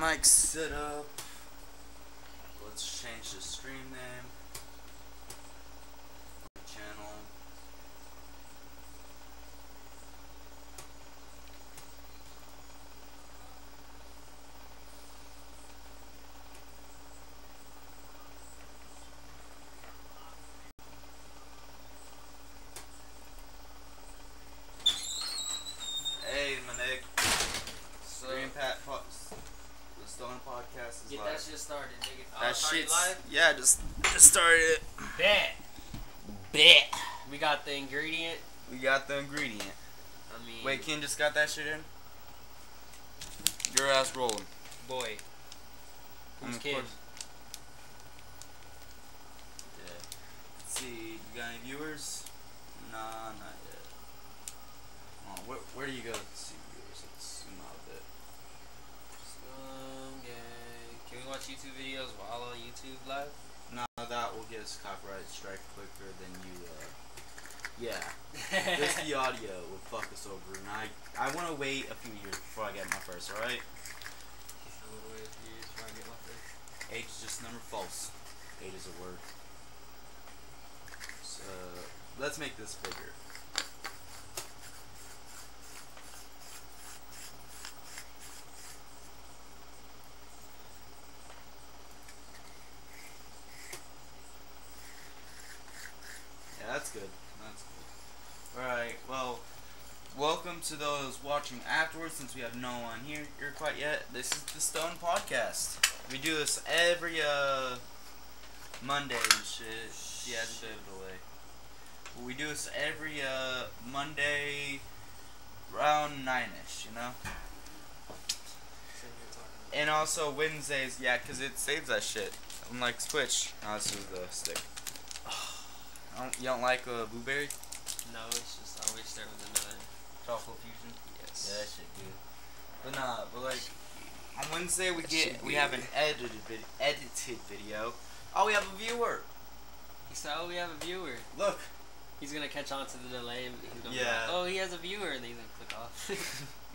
Mic set up. Let's change the stream name. Channel. Hey, my nigga. Stream Pat the Stone Podcast is Get live. that shit started, nigga. That Started shit's live? yeah, just started it. Bet. We got the ingredient. We got the ingredient. I mean, Wait, Ken just got that shit in? Your ass rolling. boy. Who's Of Ken? course. Yeah. Let's see, you got any viewers? Nah, not yet. Oh, where do you go to see viewers? Let's zoom out a bit. Can we watch YouTube videos while on YouTube live? No, that will get us copyright strike quicker than you, yeah. Just the audio will fuck us over, and I want to wait a few years before I get my first, alright? Age is just number false. Age is a word. So, let's make this bigger. Yeah, that's good. That's good. Alright, well, welcome to those watching afterwards, since we have no one here quite yet. This is the Stone Podcast. We do this every, Monday and shit. She has a bit of a delay. But we do this every, Monday around 9-ish, you know? And also Wednesdays, yeah, because it saves that shit. Unlike Twitch. Oh, this is the stick. You don't like blueberry? No, it's just I wish there was another. Chocolate fusion? Yes. Yeah, that shit good. But nah, but like on Wednesday we have an edited video. Oh, we have a viewer. So we have a viewer. Look. He's gonna catch on to the delay and he's gonna be Yeah. like, oh, he has a viewer, and then he's gonna click off.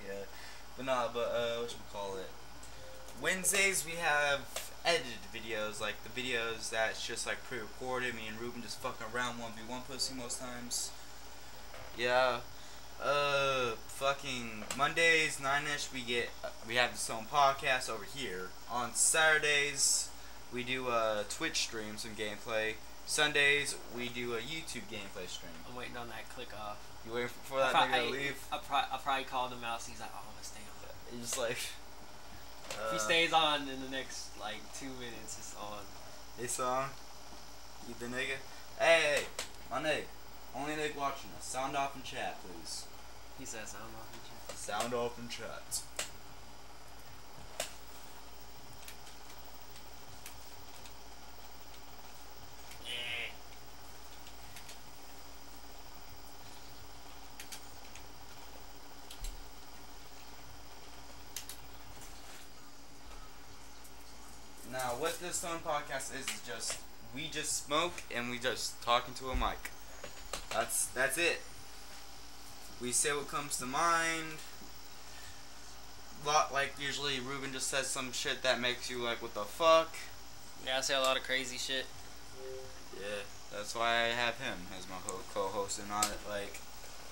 Yeah. But nah, whatchamacallit? Wednesdays we have edited videos, like the videos that's just like pre-recorded. Me and Ruben just fucking around 1v1 pussy most times. Yeah. Fucking Mondays 9-ish we have the Stone Podcast over here. On Saturdays we do Twitch streams and gameplay. Sundays we do a YouTube gameplay stream. I'm waiting on that click off. You waiting for that nigga to leave? I probably called him out, so he's like, oh, I'm gonna stay on. He's just like If he stays on in the next like 2 minutes, it's on. It's on. You the nigga. Hey, my nigga. Only nigga watching us. Sound off in chat, please. He says sound off in chat. Sound off in chat. Yeah. Now, what this Stone Podcast is just we just smoke and we just talk into a mic. That's it. We say what comes to mind. Like usually Ruben just says some shit that makes you like, what the fuck? Yeah, I say a lot of crazy shit. Yeah, that's why I have him as my co-host and not like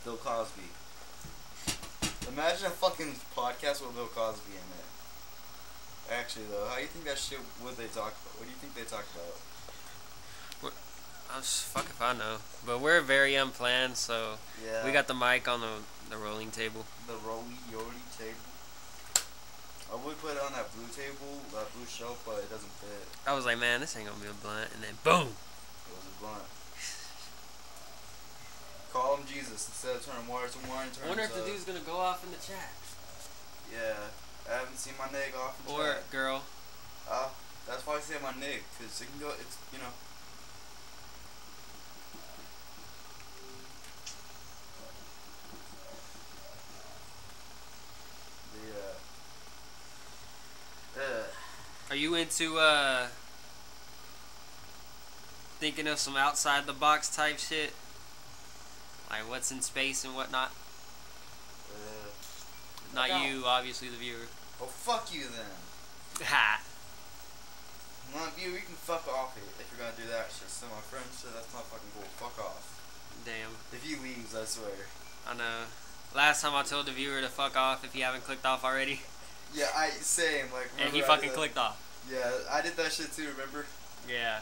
Bill Cosby. Imagine a fucking podcast with Bill Cosby in it. Actually though, how do you think that shit would they talk about? What do you think they talk about? Fuck if I know. But we're very unplanned, so Yeah. we got the mic on the rolling table. The roly-yoly table. I would put it on that blue table, that blue shelf, but it doesn't fit. I was like, man, this ain't gonna be a blunt, and then boom. It was a blunt. Call him Jesus instead of turning water to wine. I wonder if the dude's gonna go off in the chat. Yeah, I haven't seen my nigga off in Or chat. girl. That's why I say my nigga, cause it can go. It's you know. Are you into thinking of some outside the box type shit? Like what's in space and whatnot? Not you, obviously the viewer. Oh, fuck you then. Ha. Not you. You can fuck off if you're gonna do that shit. So my friend said that's not fucking cool. Fuck off. Damn. If he leaves, I swear. I know. Last time I told the viewer to fuck off if you haven't clicked off already. Yeah, same. Like, And he remember I fucking did that- clicked off. Yeah, I did that shit too. Remember? Yeah.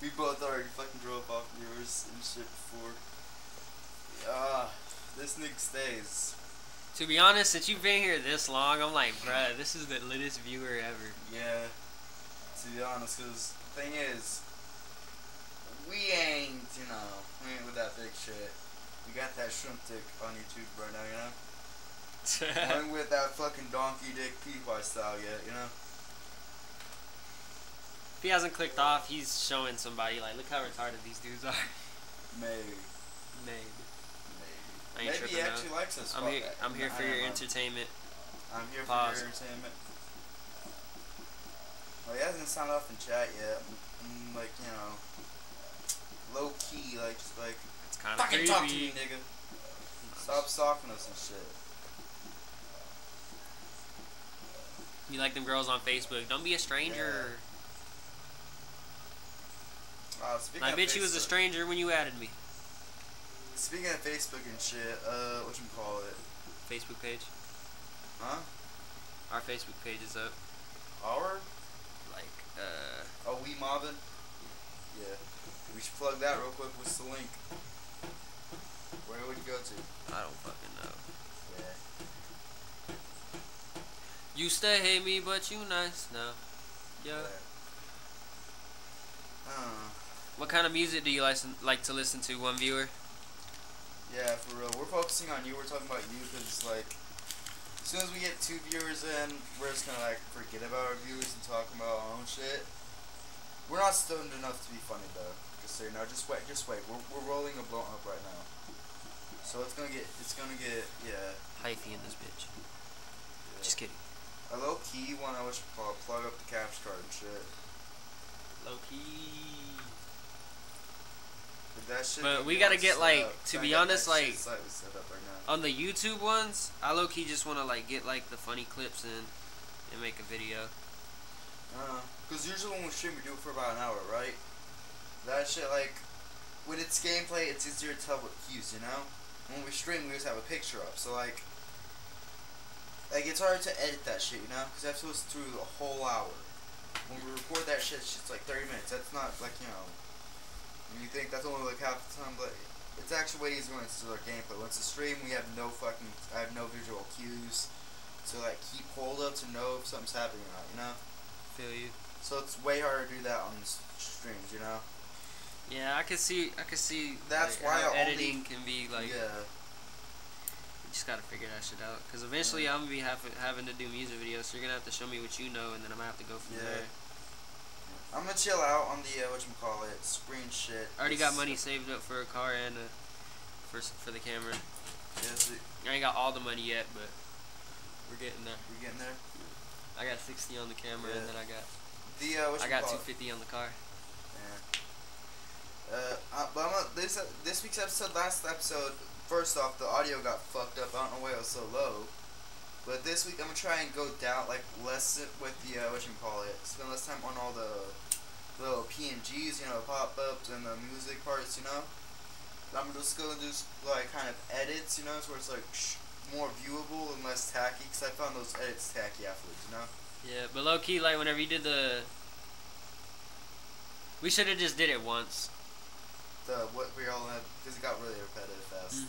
We both already fucking drove off viewers and shit before. This nigga stays. To be honest, since you've been here this long, I'm like, bruh, this is the littest viewer ever. Yeah. To be honest, cause the thing is, we ain't with that big shit. We got that shrimp dick on YouTube right now, you know? We ain't with that fucking donkey dick Peapod style yet, you know? If he hasn't clicked off, he's showing somebody, like, look how retarded these dudes are. Maybe. I ain't Maybe tripping he though. actually likes us. I'm here for your entertainment. I'm here Pause. for your entertainment. Well, he hasn't signed off in chat yet. I'm like, low key, just like, It's kind of fucking talk to creepy. me, nigga. Stop stalking us and shit. You like them girls on Facebook? Don't be a stranger. Speaking I of bet you was a Facebook- stranger when you added me. Speaking of Facebook and shit, whatchamacallit? Facebook page. Huh? Our Facebook page is up. Our? Like, Oh, we mobbing? Yeah. We should plug that real quick. What's the link? Where would you go to? I don't fucking know. Yeah. Used to hate me, but you nice now. Yeah. What kind of music do you like to listen to, one viewer? Yeah, for real. We're focusing on you. We're talking about you because, like, as soon as we get 2 viewers in, we're just gonna, like, forget about our viewers and talk about our own shit. We're not stoned enough to be funny, though. Just so you know. Just wait. We're rolling a blunt up right now. So it's gonna get, yeah. Hyphy in this bitch. Yeah. Just kidding. A low key one I wish plug up the capture card and shit. Low key. That shit But can we be gotta all get, set like, up. to Gotta be get honest, that like, shit slightly set up right now. on the YouTube ones, I low key just wanna, like, get, like, the funny clips in and make a video. Cause usually when we stream we do it for about an hour, right? That shit, like, when it's gameplay it's easier to tell what cues, you know? When we stream we just have a picture up, so like it's hard to edit that shit, you know? Cause I have to listen through a whole hour. When we record that shit, it's like 30 minutes. That's not like, you think that's only like half the time, but it's actually way easier when it's our gameplay. When it's a stream, I have no visual cues to like keep hold of to know if something's happening or not, you know? Feel you. So it's way harder to do that on streams, you know? Yeah, I can see. That's like, why how I only- editing can be like. Yeah. You just gotta figure that shit out. Cause eventually I'm gonna be having to do music videos. So you're gonna have to show me what you know, and then I'm gonna have to go from there. I'm gonna chill out on the screen shit. I already got money saved up for a car and for the camera. Yeah, I ain't got all the money yet, but we're getting there. we're getting there. I got 60 on the camera, and then I got The 250 on the car. Yeah. But this week's episode, last episode. First off, the audio got fucked up. I don't know why it was so low. But this week I'm gonna try and go down less with the spend less time on all the little PNGs, pop ups and the music parts, I'm just gonna do like kind of edits, so it's like more viewable and less tacky. Cause I found those edits tacky afterwards, Yeah, but low key, like whenever you did we should have just did it once. What we all had, because it got really repetitive fast.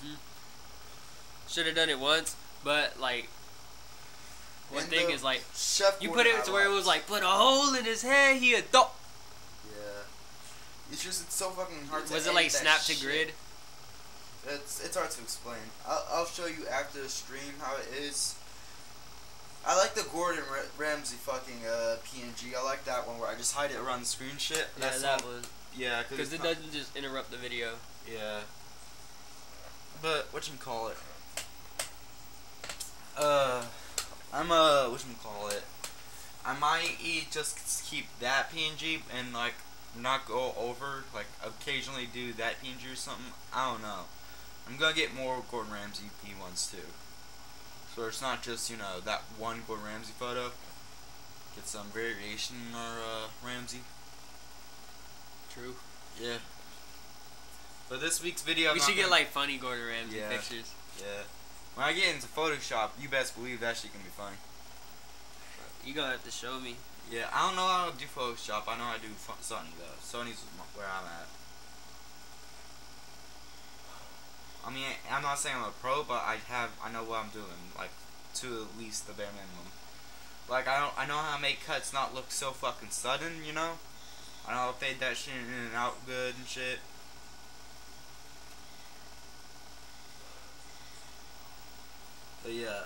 Should have done it once, but like one thing is like Chef you Gordon put it to where it was highlights. like put a hole in his head. He a dog. Yeah. It's so fucking hard to Was it edit like that snap to shit. grid? It's hard to explain. I'll show you after the stream how it is. I like the Gordon Ramsay fucking PNG. I like that one where I just hide it around the screen shit. Yeah, that one. Yeah, Because it doesn't just interrupt the video. Yeah. But whatchamacallit? I might just keep that PNG and like not go over, like occasionally do that PNG or something. I don't know. I'm gonna get more Gordon Ramsay P ones too. So it's not just, that one Gordon Ramsay photo. Get some variation in our Ramsey. True. Yeah. For this week's video, We should get like funny Gordon Ramsay Yeah. pictures. Yeah. When I get into Photoshop, you best believe that shit can be funny. You gonna have to show me. Yeah, I don't know how to do Photoshop. I know how to do Sony though. Sony's where I'm at. I mean, I'm not saying I'm a pro, but I know what I'm doing, like to at least the bare minimum. Like I know how to make cuts not look so fucking sudden, you know. I know how to fade that shit in and out good and shit. But yeah,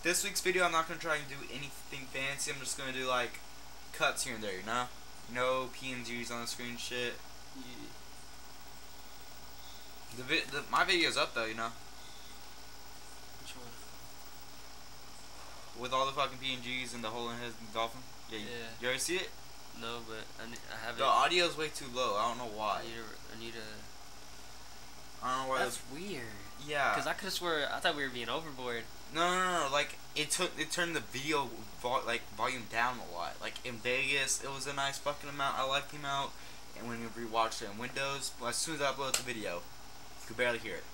this week's video I'm not gonna try and do anything fancy. I'm just gonna do like cuts here and there, you know. No PNGs on the screen, shit. Yeah. My video's up though, you know. Which one? With all the fucking PNGs and the hole in his dolphin. Yeah. You already see it? No, but I haven't. The audio's way too low. I don't know why. I need a. I don't know why. That's weird. Yeah. Cause I could have swore I thought we were being overboard. No. Like it turned the video volume down a lot. Like in Vegas, it was a nice fucking amount. I liked the amount. And when you rewatched it in Windows, as soon as I uploaded the video, you could barely hear it.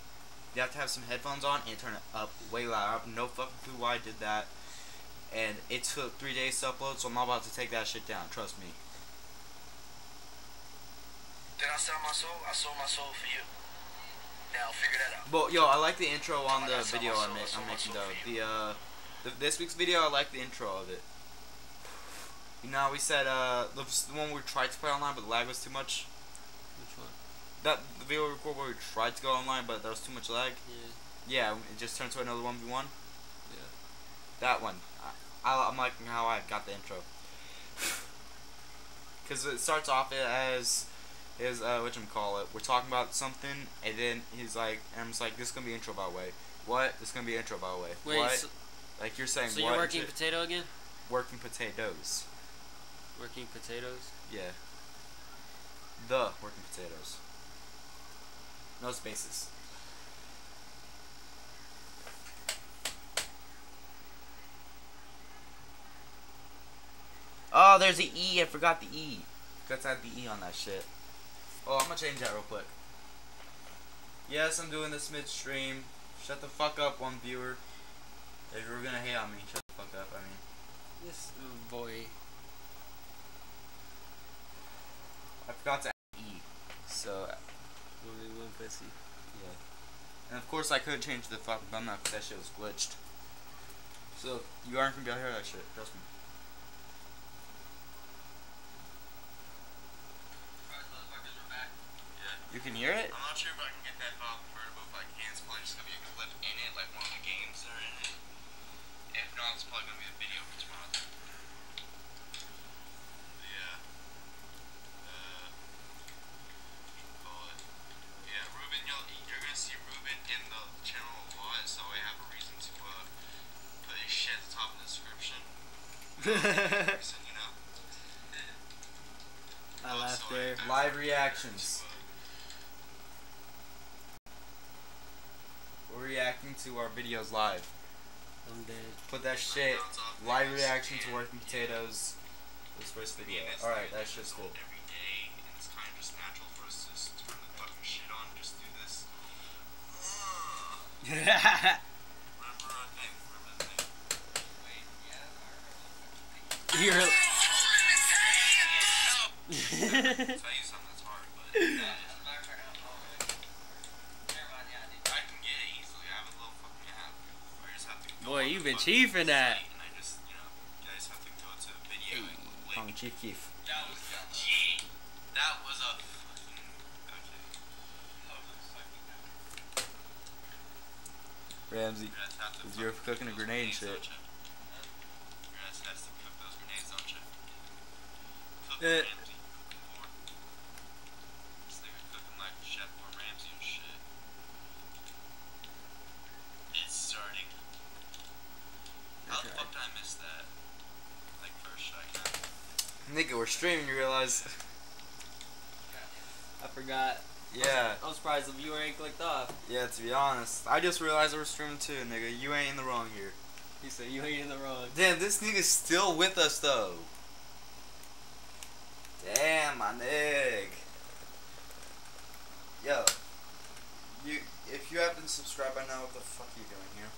You have to have some headphones on and turn it up way loud. I have no fucking clue why I did that. And it took 3 days to upload, so I'm not about to take that shit down. Trust me. Did I sell my soul? I sold my soul for you. Now figure that out. But yo, I like the intro on the video I'm making though. This week's video, I like the intro of it. You know, we said the one we tried to play online, but the lag was too much. Which one? The video we recorded where we tried to go online, but there was too much lag. Yeah. Yeah, it just turned to another 1v1. Yeah. That one. I'm liking how I got the intro. Because it starts off as whatchamacallit, we're talking about something, and then he's like, and I'm just like, this is gonna be intro by the way. What? This is gonna be intro by the way. Wait, what? so, Like you're saying so what? you're working potato again? Working potatoes. Working potatoes? Yeah. The working potatoes. No spaces. Oh, there's the E. I forgot the E. Forgot to add the E on that shit. Oh, I'm gonna change that real quick. Yes, I'm doing this midstream. Shut the fuck up, one viewer. If you're gonna hate on me, shut the fuck up, I mean. This boy. I forgot to add E. So, Only one pussy. yeah. And of course I couldn't change the fucking thumbnail because that shit was glitched. So, you aren't gonna be able to hear that shit, trust me. You can hear it? I'm not sure if I can get that file converted, but if I can, it's probably just gonna be a clip in it, like one of the games that are in it. If not, it's probably gonna be a video for tomorrow. Yeah. Call it. Yeah, Ruben, you're gonna see Ruben in the channel a lot, so I have a reason to put his shit at the top of the description. Reason, you know? I laughed there. Live reactions. We're reacting to our videos live. I'm dead. Put that shit, live reaction to Working Potatoes, this first video. Alright, that's just good. Every day, and it's kind of just natural for us to just turn the fucking shit on, just do this. Remember our thing, remember the thing. Wait, yeah, I You're. remember. Tell you something that's hard, but I can get it easily. I have a little fucking app. I just have to go Boy, on you've the been fucking chiefing that. site, and I just, you know, you guys have to go to a video and Call me link. Chief Keef. That was G. That was a fucking okay. That was a fucking Ramsey, You guys have to because you're fucking cooking a cook those grenade and grenades, shit. don't you? You guys have to cook those grenades, don't you? Cook Eh. Ramsey. Or this nigga cooking like Chef or Ramsey and shit. It's starting. How the Okay. fuck did I miss that? Like first strike now. Nigga, we're streaming, you realize? I forgot. Yeah, I'm surprised the viewer ain't clicked off. yeah, to be honest. I just realized we're streaming too, nigga. You ain't in the wrong here. He said you ain't in the wrong. Damn, this nigga's still with us though. Damn, my nig. Yo, if you haven't subscribed by now, what the fuck are you doing here?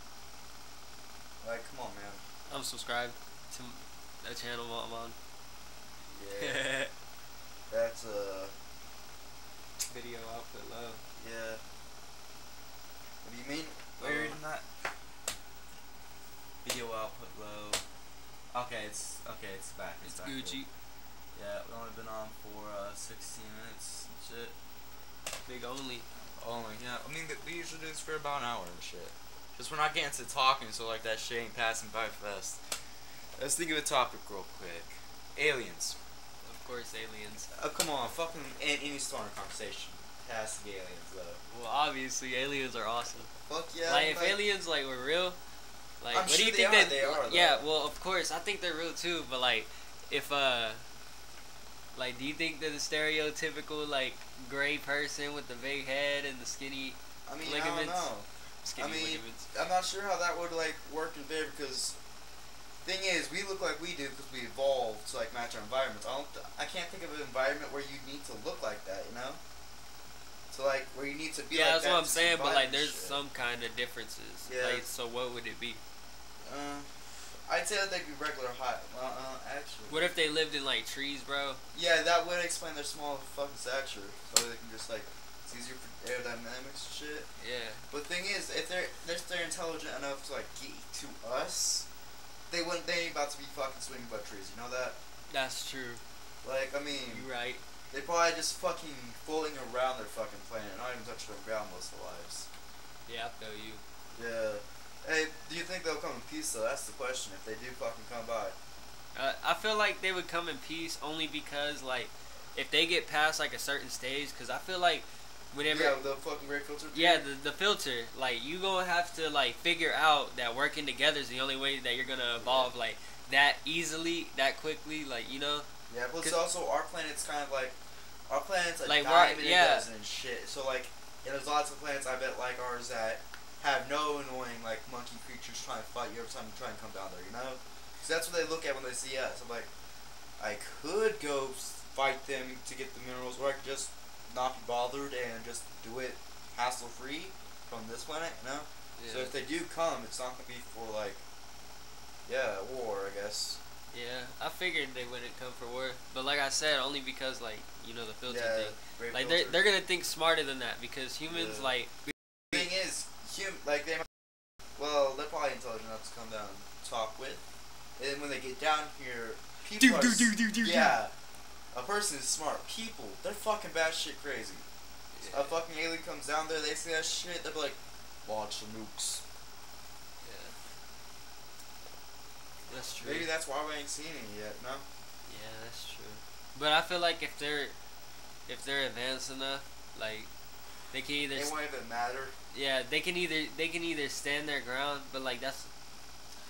Like, come on, man. I'm subscribed to a channel I'm on. Yeah. That's Video output low. yeah. What do you mean? Where are you reading that? Video output low. Okay, it's back. It's back Gucci. Yeah, we've only been on for 16 minutes and shit. Big only. Only, yeah. I mean, we usually do this for about an hour and shit. Just we're not getting to talking, so like that shit ain't passing by fast. Let's think of a topic real quick. Aliens. Of course, aliens. Come on, fucking any starting conversation. It has to be aliens, though. Well, obviously, aliens are awesome. Fuck yeah. Like, if aliens like were real, like, I'm what sure do you they think are, they are, though. Yeah, well, of course, I think they're real too. But like, if like, do you think that the stereotypical like gray person with the big head and the skinny I mean, ligaments? I don't know. Skinny I mean, ligaments. I'm not sure how that would like work in favor because thing is, we look like we do because we evolved to like match our environments. I can't think of an environment where you need to look like that, you know? So like where you need to be Yeah, like that's that what I'm to saying. But survive like, and there's shit. some kind of differences. Yeah. Like, so what would it be? I'd say that they'd be regular height. Actually. What if they lived in like trees, bro? Yeah, that would explain their small fucking stature. So they can just like, it's easier for aerodynamics and shit. Yeah. But the thing is, if they're intelligent enough to like get to us, they ain't about to be fucking swinging by trees. You know that? That's true. Like, I mean, You right. they probably just fucking floating around their fucking planet, not even touching the ground most of their lives. Yeah, I feel you. Yeah. Hey, do you think they'll come in peace though? That's the question. If they do fucking come by. I feel like they would come in peace only because, like, if they get past, like, a certain stage, because I feel like whenever... Yeah, the fucking gray filter. Yeah, the filter. Like, you gonna have to, like, figure out that working together is the only way that you're gonna evolve, like, that easily, that quickly, like, you know? Yeah, but it's also our planet's kind of like... Our planet's a Like, diamond yeah. a dozen and shit. So, like, there's lots of planets, I bet, like ours that have no annoying, like, monkey creatures trying to fight you every time you try and come down there, you know? Because that's what they look at when they see us. I'm like, I could go fight them to get the minerals, or I could just not be bothered and just do it hassle-free from this planet, you know? Yeah. So if they do come, it's not going to be for, like, yeah, war, I guess. Yeah, I figured they wouldn't come for war. But like I said, only because, like, you know, the filter Yeah, thing. great Like, filter. they're gonna think smarter than that because humans, Yeah. like... The thing is, like they're probably intelligent enough to come down and talk with. And when they get down here, people yeah, a person is smart. People, they're fucking batshit crazy. Yeah. A fucking alien comes down there, they see that shit, they're like, launch the nukes. Yeah. That's true. Maybe that's why we ain't seen it yet, no? Yeah, that's true. But I feel like if they're advanced enough, like, they can either... It won't even matter. Yeah, they can either stand their ground, but like that's,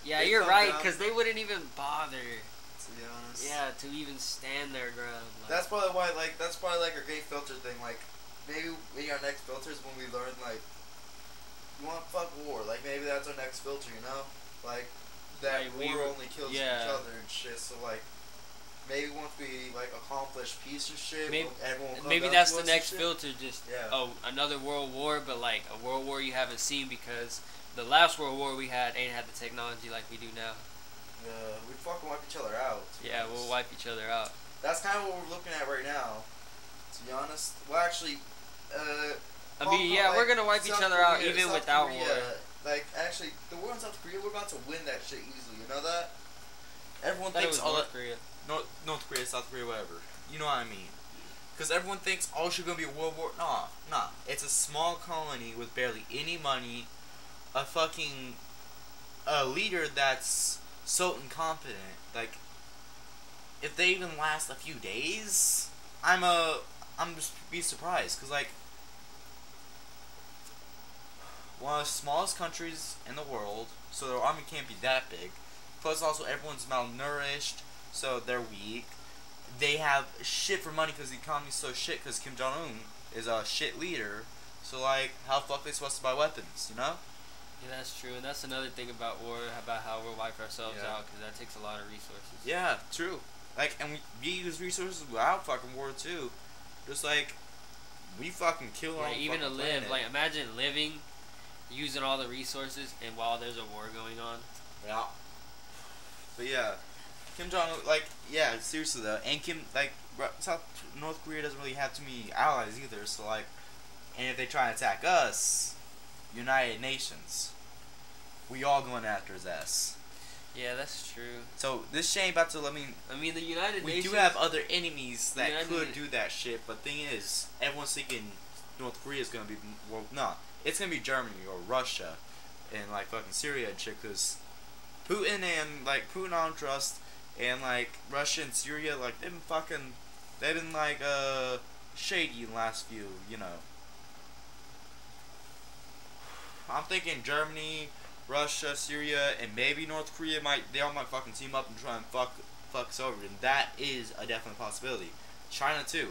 yeah, They you're come right, down- because they wouldn't even bother, To be honest. yeah, to even stand their ground. Like, That's probably why, like, that's probably like our great filter thing. Like, maybe our next filter is when we learn, like, you want fuck war. Like, maybe that's our next filter, you know? Like, that Like, we war were- only kills yeah. each other and shit. So, like, maybe once we, like, accomplish peace or shit, Maybe- everyone will come maybe down that's to the us and next shit. filter, just Yeah. another world war, but like a world war you haven't seen because the last world war we had ain't had the technology like we do now. Yeah, we fucking wipe each other out. to be Yeah, honest. we'll wipe each other out. That's kind of what we're looking at right now, to be honest. Well, actually, I mean, yeah, we're gonna wipe each South other out Korea- even South without Korea, war. Like, actually, the war in South Korea, we're about to win that shit easily. You know that? Everyone I thought it thinks was all North Korea. North Korea, South Korea, whatever. You know what I mean? Because everyone thinks, oh, she's gonna be a world war. Nah. It's a small colony with barely any money, a fucking leader that's so incompetent. Like, if they even last a few days, I'm just be surprised. Cause like, one of the smallest countries in the world, so their army can't be that big. Plus, also everyone's malnourished, so they're weak. They have shit for money because the economy's so shit. Because Kim Jong Un is a shit leader. So like, how the fuck are they supposed to buy weapons? You know? Yeah, that's true, and that's another thing about war, about how we'll wipe ourselves Yeah. out, because that takes a lot of resources. Yeah, true. Like, and we use resources without fucking war too. Just like we fucking kill our Yeah, own even to fucking live, planet. like imagine living, using all the resources, and while there's a war going on. Yeah. But yeah, Kim Jong, like, yeah, seriously though, and North Korea doesn't really have too many allies either. So like, and if they try and attack us, United Nations, we all going after his ass. Yeah, that's true. So this shit ain't about to. I mean, The United we Nations. do have other enemies that United could Na- do that shit. But thing is, everyone's thinking North Korea is gonna be no, it's gonna be Germany or Russia, and like fucking Syria and shit. Cause Putin I don't trust, and like Russia and Syria, like they've been like shady in the last few, you know. I'm thinking Germany, Russia, Syria, and maybe North Korea they all might fucking team up and try and fuck us over, and that is a definite possibility. China too,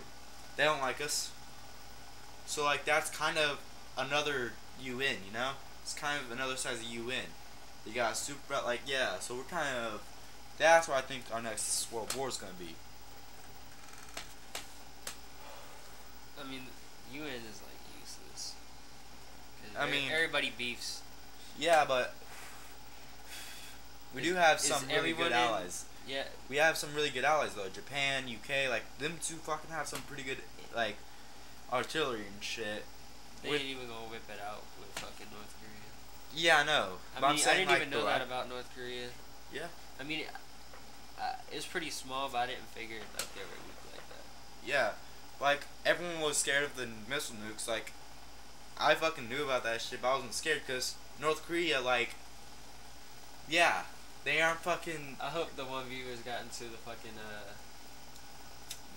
they don't like us. So like that's kind of another UN, you know? It's kind of another size of UN. You got super like yeah. So we're kind of that's where I think our next world war is gonna be. UN is like useless. 'Cause I mean- everybody beefs. Yeah, but we do have Is some really everyone good in- allies. Yeah, We have some really good allies though. Japan, UK, like them two fucking have some pretty good like artillery and shit. they With- ain't even gonna whip it out with fucking North Korea. Yeah, I know. But I'm I saying, didn't like, even know the- that about North Korea. Yeah. It's pretty small, but I didn't figure like they were weak like that. Yeah, like everyone was scared of the missile nukes. Like I fucking knew about that shit, but I wasn't scared because North Korea, like, yeah, they aren't fucking. I hope the one viewer's gotten to the fucking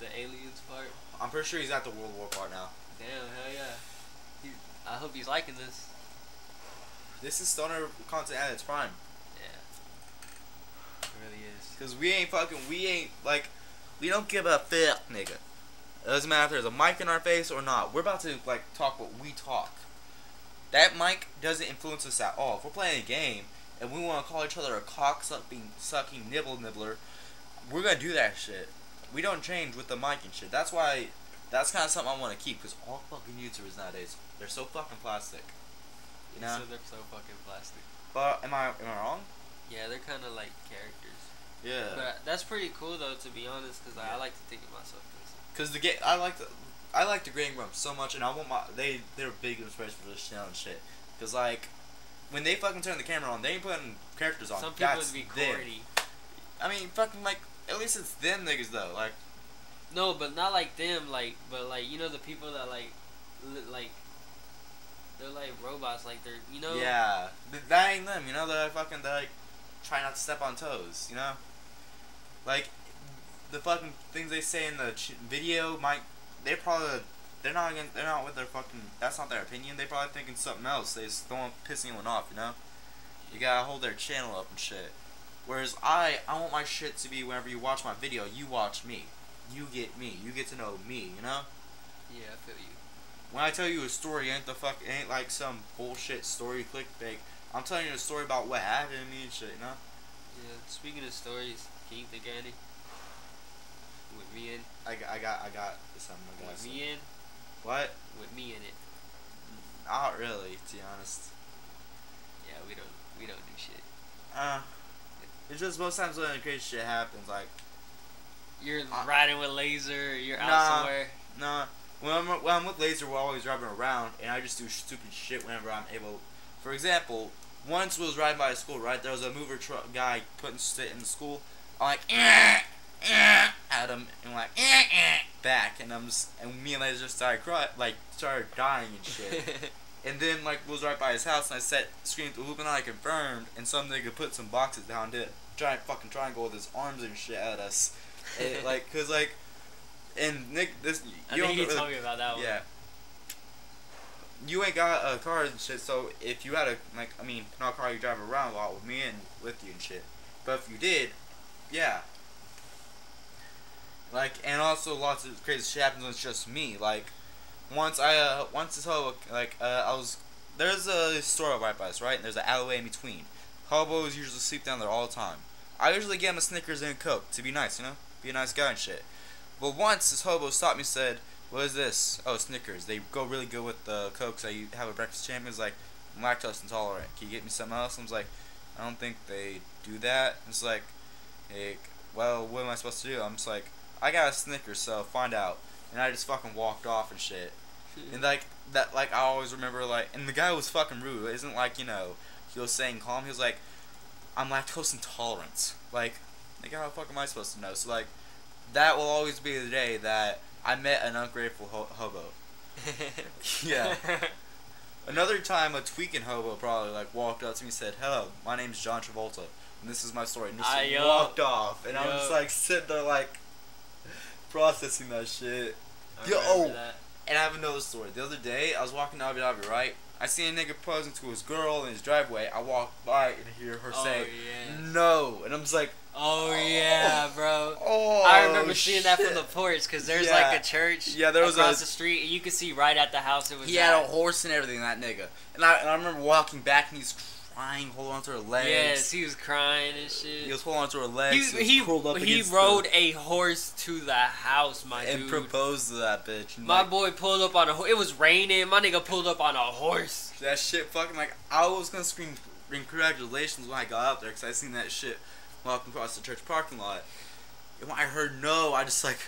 the aliens part. I'm pretty sure he's at the World War part now. Damn, hell yeah. I hope he's liking this. This is stoner content at its prime. Yeah. It really is. Cause we don't give a fuck, nigga. It doesn't matter if there's a mic in our face or not. We're about to like talk what we talk. That mic doesn't influence us at all. If we're playing a game and we want to call each other a sucking nibbler, we're gonna do that shit. We don't change with the mic and shit. That's why. That's kind of something I want to keep. Cause all fucking YouTubers nowadays, they're so fucking plastic. You know. So they're so fucking plastic. But am I wrong? Yeah, they're kind of like characters. Yeah. But that's pretty cool though, to be honest, because Yeah. I like to think of myself as. Cause I like the Green Room so much, and I want they're big inspiration for this channel and shit. Cause like, when they fucking turn the camera on, they ain't putting characters on. Some people That's would be them. corny. I mean, fucking like, at least it's them niggas though. Like, No, but not like them. But you know the people that like they're like robots. Like they're yeah, that ain't them. You know, they're like try not to step on toes. You know, like the fucking things they say in the video they're not with their fucking, that's not their opinion. They probably thinking something else. They just don't want to piss anyone off, you know? You gotta hold their channel up and shit. Whereas I want my shit to be whenever you watch my video, you watch me. You get me. You get to know me, you know? Yeah, I feel you. When I tell you a story, it ain't like some bullshit story clickbait. I'm telling you a story about what happened to me and shit, you know? Yeah. Speaking of stories, can you think of any? With me in. I got something. With me in. What? With me in it. Not really, to be honest. Yeah, we don't do shit. It's just most times when crazy shit happens, like, You're riding with Laser. You're out Nah. somewhere. nah. When I'm with Laser, we're always driving around, and I just do stupid shit whenever I'm able. For example, once we was riding by a school, right? There was a mover truck guy putting shit in the school. I'm like, at him, and like, back, and me and Laser started started dying and shit. And then like was right by his house, and I screamed to Hoop, and I confirmed, and some nigga put some boxes down, did a giant fucking triangle with his arms and shit at us. And, like, cause like, and Nick, this I you think you don't told me about that one. yeah. You ain't got a car and shit, so if you had not a car you drive around a lot with me and with you and shit. But if you did, yeah. Like, and also lots of crazy shit happens when it's just me. Like, once this whole, I was there's a store right by us, right? And there's an alleyway in between. Hobos usually sleep down there all the time. I usually get them a Snickers and a Coke to be nice, you know? Be a nice guy and shit. But once this hobo stopped me and said, "What is this?" "Oh, Snickers. They go really good with the Cokes. I have a breakfast champion." He's like, "I'm lactose intolerant. Can you get me something else?" I was like, "I don't think they do that." It's like, hey, well, what am I supposed to do? I'm just like, "I got a Snickers, so find out." And I just fucking walked off and shit. And like that, like I always remember, like, and the guy was fucking rude. It isn't like, you know, he was saying calm. He was like, "I'm lactose intolerant." Like, nigga, how the fuck am I supposed to know? So like, that will always be the day that I met an ungrateful hobo. Yeah. Another time, a tweaking hobo probably like walked up to me and said, "Hello, my name's John Travolta, and this is my story." And just walked off, and I was just like sitting there like processing that shit. That. And I have another story. The other day, I was walking to Abu Dhabi, right? I see a nigga posing to his girl in his driveway. I walk by and hear her say, "No," and I'm just like, "Oh yeah, bro." Oh, I remember seeing that from the porch because there's like a church there was across the street, and you could see right at the house it was. He had a horse and everything, that nigga. And I remember walking back and he's crying, holding onto her legs. Yes, he was crying and shit. He was holding onto her legs. He rode a horse to the house, dude. And proposed to that bitch. And my boy pulled up on a horse. It was raining. My nigga pulled up on a horse. That shit fucking, like, I was gonna scream congratulations when I got out there because I seen that shit walking across the church parking lot. And when I heard no, I just like,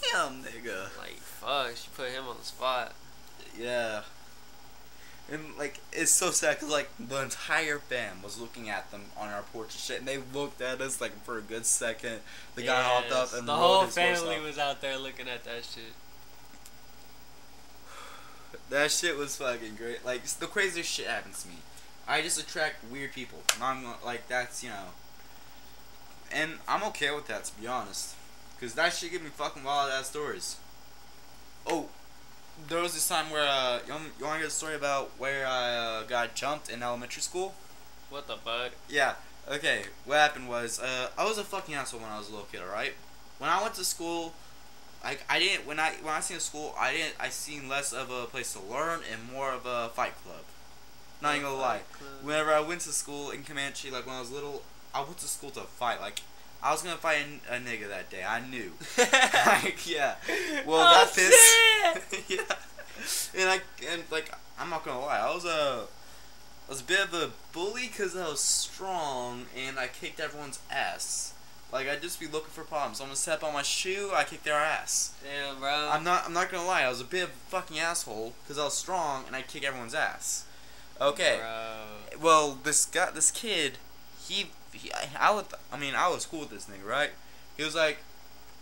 damn, nigga. Like, fuck, she put him on the spot. Yeah. And, like, it's so sad because, like, the entire fam was looking at them on our porch and shit, and they looked at us, like, for a good second. The guy hopped up and the whole family was out there looking at that shit. That shit was fucking great. Like, the craziest shit happens to me. I just attract weird people. I'm, like, that's, you know. And I'm okay with that, to be honest. Because that shit give me fucking wild-ass stories. Oh. There was this time where, you want to hear a story about where I got jumped in elementary school? What the fuck? Yeah. Okay, what happened was, I was a fucking asshole when I was a little kid, alright? When I went to school, I didn't, when I seen a school, I seen less of a place to learn and more of a fight club. Not even gonna lie. Whenever I went to school in Comanche, like when I was little, I went to school to fight, like, I was gonna fight a nigga that day. I knew. Like, yeah. Well, that pissed. Yeah. And like, I'm not gonna lie. I was a bit of a bully because I was strong and I kicked everyone's ass. Like, I'd just be looking for problems. Someone step on my shoe, I kicked their ass. Damn, bro. I'm not gonna lie. I was a bit of a fucking asshole because I was strong and I kick everyone's ass. Okay. Bro. Well, this kid, I was cool with this nigga, right? He was like,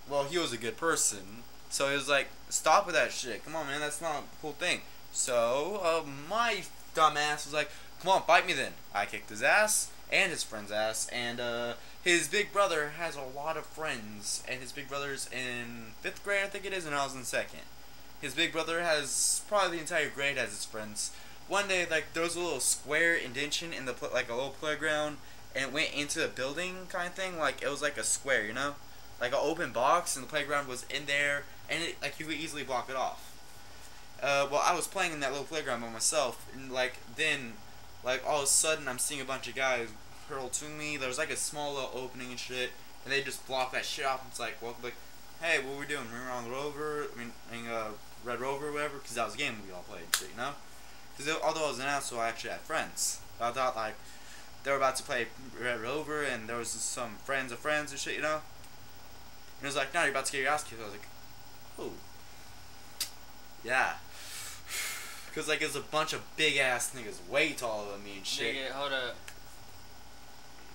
well, he was a good person, so he was like, "Stop with that shit. Come on, man, that's not a cool thing." So, my dumb ass was like, "Come on, fight me then." I kicked his ass and his friend's ass, and his big brother has a lot of friends, and his big brother's in 5th grade, I think it is, and I was in 2nd. His big brother has probably the entire grade as his friends. One day, like, there was a little square indentation in the like a little playground, and it went into a building kind of thing. Like, it was like a square, you know, like an open box, and the playground was in there, and it, like, you could easily block it off. Well, I was playing in that little playground by myself, and like then, like, all of a sudden I'm seeing a bunch of guys hurl to me. There was like a small little opening and shit, and they just block that shit off. And it's like, well, like, hey, what we doing? We're on the Rover. Red Rover or whatever, because that was a game we all played and shit, you know? Because although I was an asshole, I actually had friends. I thought, like, they were about to play Red Rover, and there was some friends of friends and shit, you know? And it was like, no, you're about to get your ass kicked. I was like, oh. Yeah. Because, like, it was a bunch of big-ass niggas way taller than me and shit. Nigga, hold up.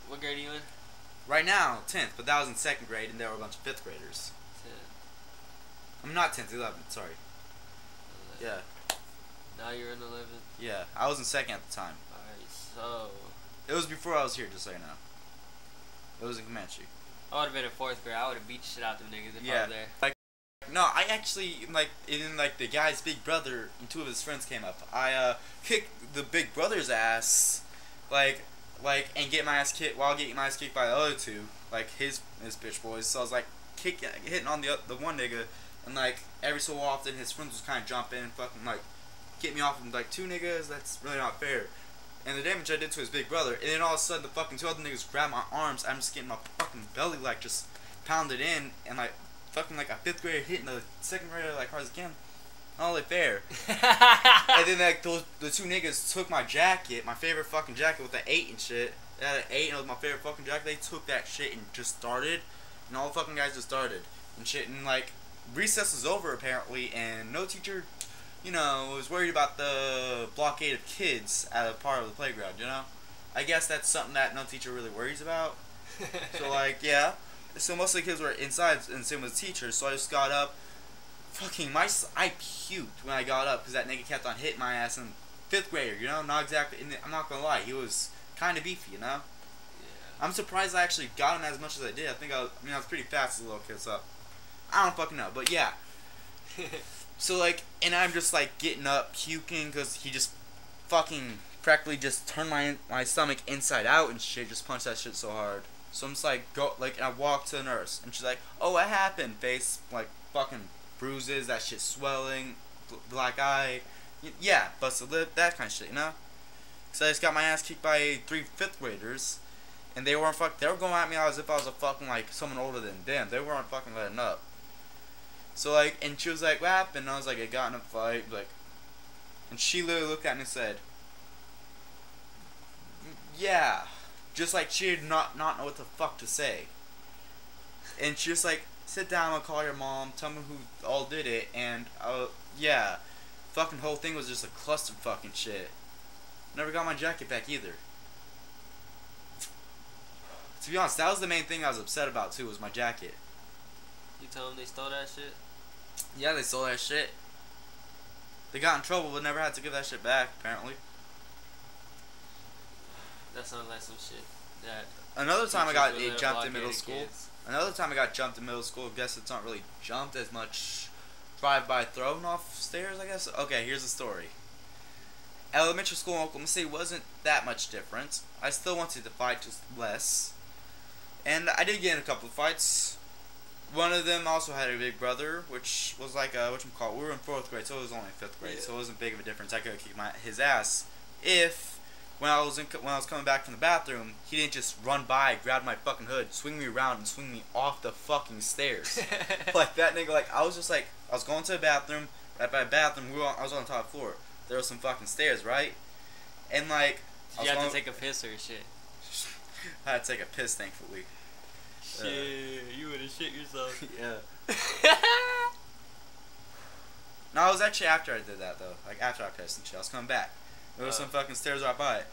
What grade are you in? Right now, 10th, but that was in 2nd grade, and there were a bunch of 5th graders. 10th. I'm not 10th, 11th, sorry. 11th. Yeah. Now you're in 11th? Yeah, I was in 2nd at the time. Alright, so... It was before I was here, just so you know. It was in Comanche. I would have been in 4th grade. I would have beat the shit out of them niggas if I was there. Like, no, I actually, like, in, like, the guy's big brother and 2 of his friends came up. I, kicked the big brother's ass, like, and get my ass kicked, while getting my ass kicked by the other 2, like, his bitch boys. So I was, like, hitting on the one nigga, and, like, every so often his friends was kind of jumping and fucking, like, get me off of like 2 niggas. That's really not fair. And the damage I did to his big brother, and then all of a sudden the fucking 2 other niggas grab my arms. I'm just getting my fucking belly like just pounded in, and like fucking like a 5th grader hitting the 2nd grader like hard as again. Not really fair. And then like the 2 niggas took my jacket, my favorite fucking jacket with the 8 and shit. It had an 8 and it was my favorite fucking jacket. They took that shit and just started, and all the fucking guys just started and shit. And like recess was over apparently, and no teacher, you know, was worried about the blockade of kids at a part of the playground. You know, I guess that's something that no teacher really worries about. So like yeah, so most of the kids were inside, and same with the teachers. So I just got up. Fucking I puked when I got up because that nigga kept on hitting my ass in 5th grader, you know? Not exactly, I'm not gonna lie, he was kind of beefy, you know? Yeah. I'm surprised I actually got him as much as I did. I was pretty fast as a little kid, so I don't fucking know, but yeah. So like, and I'm just like getting up, puking, because he just fucking practically just turned my stomach inside out and shit, just punched that shit so hard. So I'm just like, and I walked to the nurse, and she's like, oh, what happened? Face, like, fucking bruises, that shit swelling, black eye, yeah, busted lip, that kind of shit, you know? Cause I just got my ass kicked by 3 5th graders, and they were going at me as if I was a fucking, like, someone older than them. They weren't fucking letting up. So, like, and she was like, what happened? And I was like, I got in a fight, like, and she literally looked at me and said, yeah, just like she did not know what the fuck to say. And she was like, sit down, I'll call your mom, tell me who all did it, and, yeah, fucking whole thing was just a cluster fucking shit. Never got my jacket back either. To be honest, that was the main thing I was upset about too, was my jacket. You tell them they stole that shit? Yeah, they stole that shit. They got in trouble, but never had to give that shit back, apparently. That sounds like some shit that Another time I got teachers would jumped let in middle blockade school. kids. Another time I got jumped in middle school. I guess it's not really jumped as much. Drive-by thrown off stairs, I guess. Okay, here's the story. Elementary school in Oklahoma City wasn't that much different. I still wanted to fight, just less. And I did get in a couple of fights. One of them also had a big brother, which was like whatchamacallit. We were in 4th grade, so it was only 5th grade, so it wasn't big of a difference. I could have kicked his ass if when I was coming back from the bathroom, he didn't just run by, grab my fucking hood, swing me around, and swing me off the fucking stairs. Like that nigga, like I was going to the bathroom. Right by the bathroom, I was on the top floor. There was some fucking stairs, right? And like, you had to take a piss or shit. I had to take a piss, thankfully. Shit, you would have shit yourself. Yeah. No, it was actually after I did that though. Like after I pissed and shit, I was coming back. There was some fucking stairs right by it.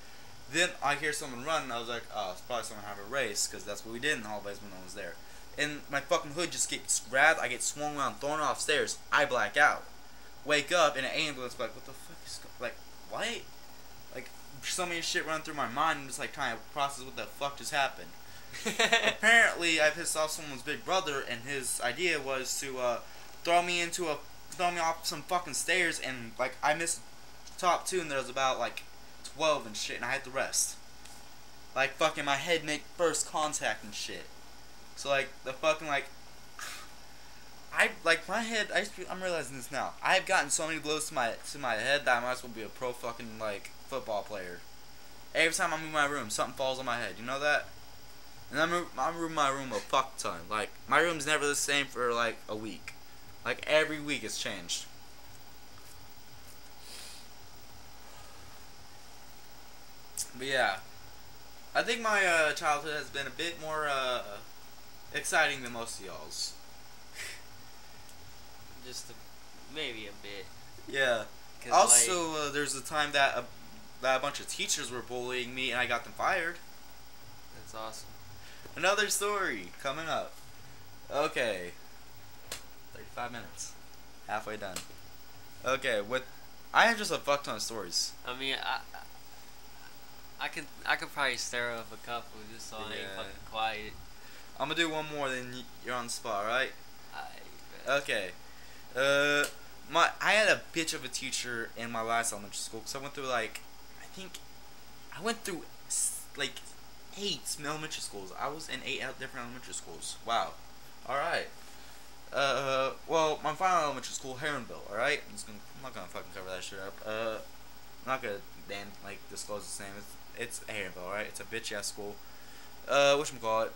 Then I hear someone run, and I was like, oh, it's probably someone having a race, because that's what we did in the hallways when no one was there. And my fucking hood just gets grabbed, I get swung around, thrown off stairs, I black out. Wake up in an ambulance, like, what the fuck is like, what? Like, so many shit running through my mind, and just like trying to process what the fuck just happened. Apparently, I pissed off someone's big brother, and his idea was to throw me off some fucking stairs, and like I missed the top 2, and there was about like 12 and shit, and I had to rest. Like fucking my head make first contact and shit. So like the fucking like my head. I'm realizing this now. I've gotten so many blows to my head that I might as well be a pro fucking like football player. Every time I move my room, something falls on my head. You know that? And I'm moving my room a fuck ton. Like my room's never the same for like a week. Like every week it's changed. But yeah, I think my childhood has been a bit more exciting than most of y'all's. Just maybe a bit. Yeah. Also, there's a time that a bunch of teachers were bullying me, and I got them fired. That's awesome. Another story coming up. Okay. 35 minutes. Halfway done. Okay, I have just a fuck ton of stories. I mean, I could probably stir up a couple just so I ain't fucking quiet. I'm gonna do one more, then you're on the spot, right? Okay. I had a bitch of a teacher in my last elementary school, because I went through like 8 elementary schools. I was in 8 different elementary schools. Wow. Alright. Well, my final elementary school, Heronville. All right, I'm not gonna fucking cover that shit up. I'm not gonna disclose its name. It's Heronville. All right, it's a bitch ass school. Whatchamacallit?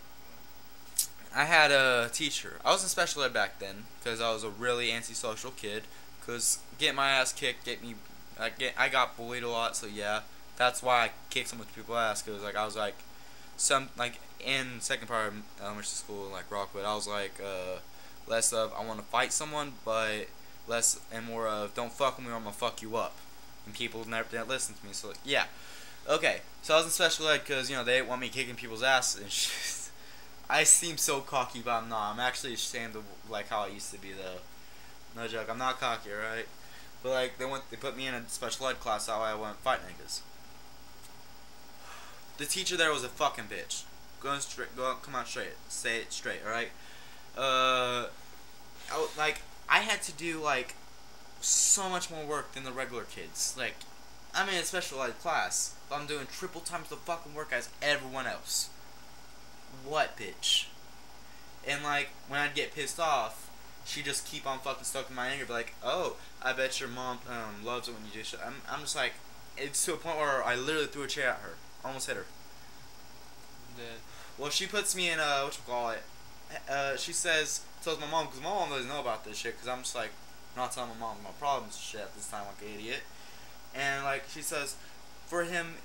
I had a teacher. I was in special ed back then because I was a really antisocial kid. Cause getting my ass kicked, I got bullied a lot. So yeah, that's why I kicked so much people's ass. Cause I was in second part of elementary school, like Rockwood, I was less of I want to fight someone, but less and more of don't fuck with me or I'm gonna fuck you up. And people never didn't listen to me. So yeah, okay. So I was in special ed because they didn't want me kicking people's asses and shit. I seem so cocky, but I'm not. I'm actually ashamed of how I used to be, though. No joke. I'm not cocky, right? But they put me in a special ed class. That way I wouldn't fight niggas. The teacher there was a fucking bitch. Come on straight. Say it straight, all right? I had to do so much more work than the regular kids. I'm in a special ed class, but I'm doing triple times the fucking work as everyone else. What bitch? And when I'd get pissed off, she'd just keep on fucking stoking my anger, be like, oh, I bet your mom loves it when you do shit. I'm just it's to a point where I literally threw a chair at her. Almost hit her. Yeah. Well, she puts me in she tells my mom, because my mom doesn't know about this shit, because I'm just not telling my mom my problems and shit at this time like an idiot. And she says, for him,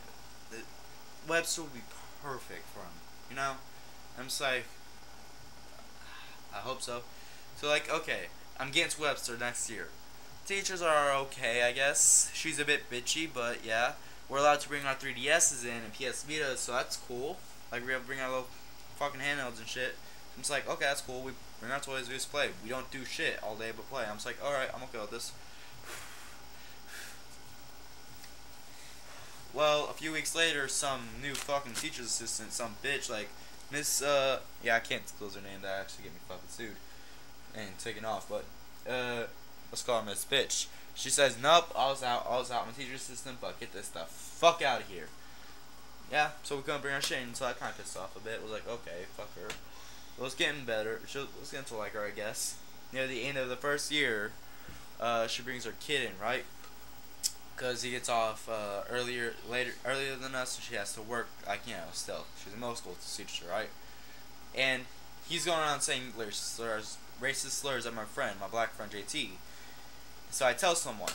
Webster would be perfect for him, I'm just I hope so. So okay, I'm getting to Webster next year. Teachers are okay, I guess. She's a bit bitchy, but yeah. We're allowed to bring our 3DSs in and PS Vitas, so that's cool. We're able to bring our little fucking handhelds and shit. I'm just okay, that's cool. We bring our toys, we just play. We don't do shit all day but play. I'm just alright, I'm okay with this. Well, a few weeks later, some new fucking teacher's assistant, some bitch, Miss, yeah, I can't disclose her name, that actually get me fucking sued and taken off, but, let's call her Miss Bitch. She says, nope, I was out, I'm a teacher's assistant, but get this the fuck out of here. Yeah, so we couldn't bring our shit in, so that kind of pissed off a bit. It was okay, fuck her. It was getting better, let's get to her, I guess. Near the end of the first year, she brings her kid in, right? Because he gets off earlier than us, so she has to work, still. She's in middle school teacher, right? And he's going around saying racist slurs at my friend, my black friend JT. So I tell someone,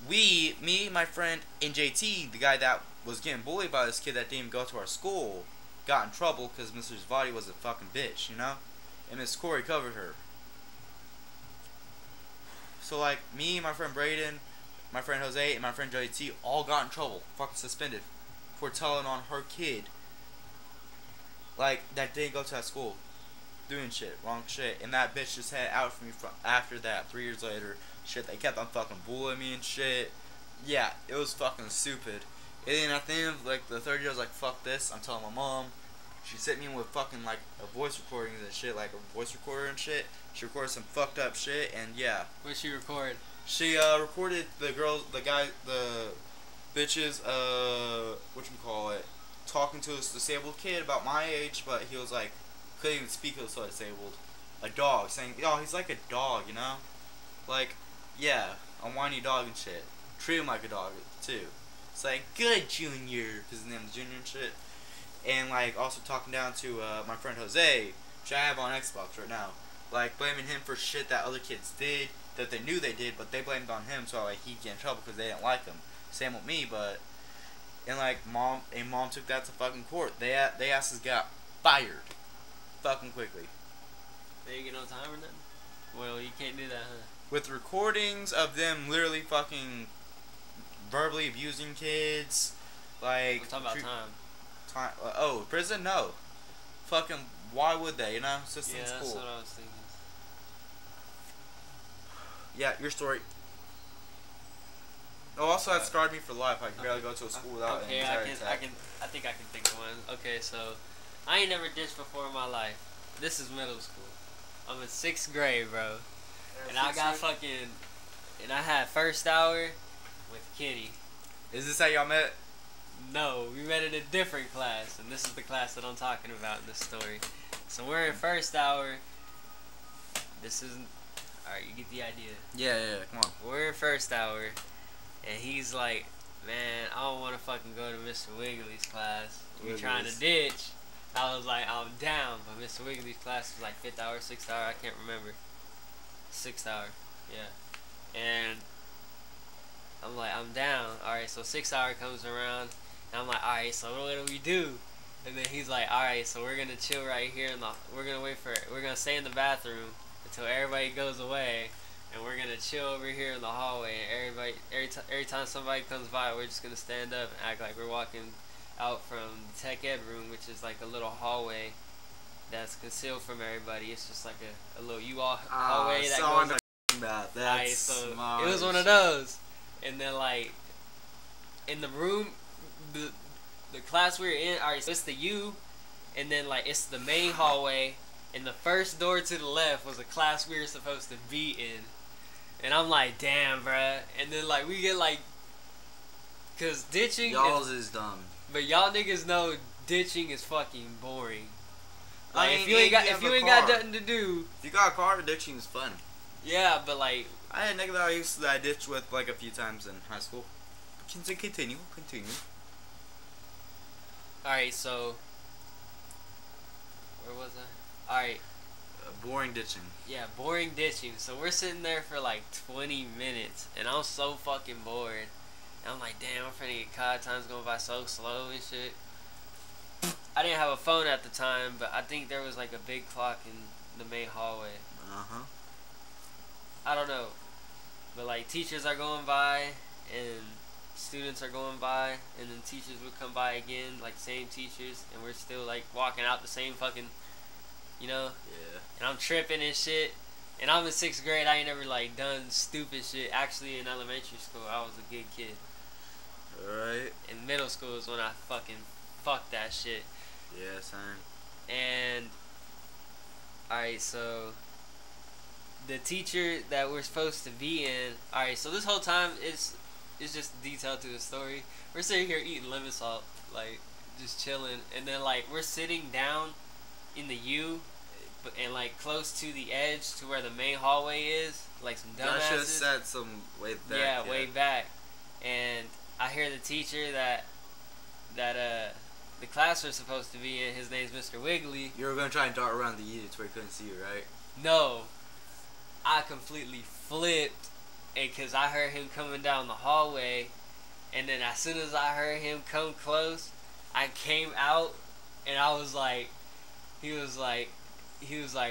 me, my friend, and JT, the guy that was getting bullied by this kid that didn't even go to our school, got in trouble because Mr. Zvati was a fucking bitch, And Miss Corey covered her. So me, my friend Braden, my friend Jose, and my friend JT all got in trouble, fucking suspended, for telling on her kid, that didn't go to that school, doing shit, wrong shit, and that bitch just had out for me after that, 3 years later, shit, they kept on fucking bullying me and shit, yeah, it was fucking stupid, and then at the end of, the third year, I was fuck this, I'm telling my mom, she sent me in with fucking, voice recordings and shit, a voice recorder and shit, she recorded some fucked up shit, and yeah. What'd she record? She recorded the bitches, talking to this disabled kid about my age, but he was couldn't even speak, he was so disabled. A dog, saying, oh, he's like a dog, yeah, a whiny dog and shit. Treat him like a dog, too. It's good, Junior, because his name is Junior and shit. And, also talking down to, my friend Jose, which I have on Xbox right now. Blaming him for shit that other kids did, that they knew they did, but they blamed on him, so he'd get in trouble because they didn't like him. Same with me, but and mom took that to fucking court. They asses got fired, fucking quickly. They ain't get no time or nothing. Well, you can't do that, huh? With recordings of them literally fucking verbally abusing kids, We're talking about time. Oh, prison? No. Fucking, why would they? System's yeah, that's cool. what I was thinking. Yeah, your story. Oh, also that scarred me for life. I can barely go to a school without okay, an I think I can think of one. Okay, so I ain't never ditched before in my life. This is middle school. I'm in 6th grade, bro. And I got and I had first hour with Kenny. Is this how y'all met? No, we met in a different class, and this is the class that I'm talking about in this story. So we're in first hour. this isn't. Alright, you get the idea. Yeah, come on. We're in first hour, and he's like, man, I don't want to fucking go to Mr. Wiggly's class. We're trying to ditch. I was like, I'm down, but Mr. Wiggly's class was like 5th hour, 6th hour, I can't remember. 6th hour, yeah. And I'm like, I'm down. Alright, so 6th hour comes around, and I'm like, alright, so what do we do? And then he's like, alright, so we're gonna chill right here we're gonna stay in the bathroom until everybody goes away, and we're gonna chill over here in the hallway, and every time somebody comes by, we're just gonna stand up and act like we're walking out from the tech ed room, which is like a little hallway that's concealed from everybody. It's just like a little U-Haul hallway that goes about that. Right, so it was one of those. And then like in the room, the class we were in, alright, so it's the U, and then like it's the main hallway, and the first door to the left was a class we were supposed to be in. And I'm like, damn, bruh. And then like we get like, cause ditching y'all's is dumb. But y'all niggas know ditching is fucking boring. Like I mean, if you ain't got nothing to do. If you got a car, ditching is fun. Yeah, but like I had a nigga that I ditched with like a few times in high school. Continue. Alright, so where was I? Alright. Boring ditching. Yeah, boring ditching. So we're sitting there for like 20 minutes, and I'm so fucking bored. And I'm like, damn, I'm finna get caught. Time's going by so slow and shit. I didn't have a phone at the time, but I think there was like a big clock in the main hallway. I don't know. But like teachers are going by, and students are going by, and then teachers would come by again, like same teachers, and we're still like walking out the same fucking, you know? Yeah. And I'm tripping and shit. And I'm in 6th grade. I ain't never like done stupid shit. Actually, in elementary school, I was a good kid. Alright. In middle school is when I fucking fucked that shit. Yeah, son. And alright, so the teacher that we're supposed to be in. Alright, so this whole time it's just detail to the story. We're sitting here eating lemon salt, like just chilling, and then like we're sitting down in the U, and like close to the edge to where the main hallway is, like some dumbasses. I should have said some way back. Yeah, way back. And I hear the teacher that the class we're supposed to be in, his name's Mr. Wiggly. You were gonna try and dart around the units where he couldn't see you, right? No, I completely flipped, and cause I heard him coming down the hallway, and then as soon as I heard him come close, I came out, and I was like, he was like,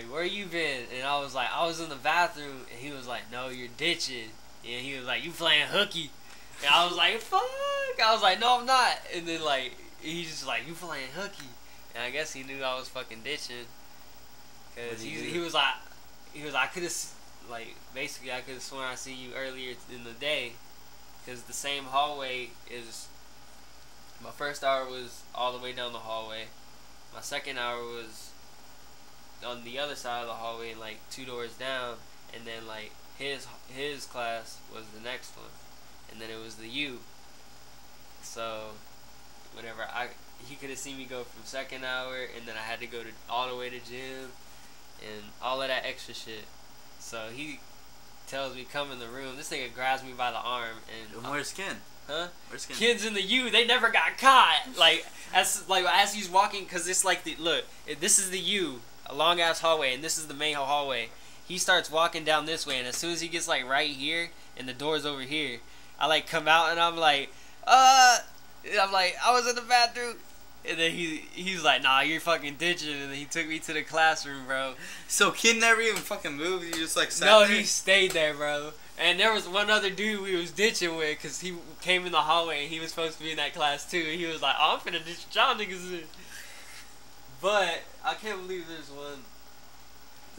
where you been? And I was like, I was in the bathroom. And he was like, no, you're ditching. And he was like, you playing hooky. And I was like, fuck. I was like, no, I'm not. And then like, he's just like, you playing hooky. And I guess he knew I was fucking ditching. Cause he was like, I could have, like, basically I could have sworn I seen you earlier in the day. Cause the same hallway is, my first hour was all the way down the hallway. My second hour was on the other side of the hallway, and like 2 doors down, and then like his class was the next one, and then it was the U. So whenever he could have seen me go from second hour, and then I had to go all the way to gym and all of that extra shit. So he tells me come in the room. This nigga grabs me by the arm and where's Ken? Huh? Where's Ken? Kids in the U, they never got caught. Like as he's walking, cause it's like this is the U, a long ass hallway, and this is the main hallway. He starts walking down this way, and as soon as he gets like right here, and the door's over here, I like come out and I'm like, I was in the bathroom, and then he's like, nah, you're fucking ditching, and then he took me to the classroom, bro. So Ken never even fucking moved. He just like sat No, there? he stayed there, bro. And there was one other dude we was ditching with, cause he came in the hallway and he was supposed to be in that class too. And he was like, "Oh, I'm finna ditch y'all niggas in." But I can't believe there's one.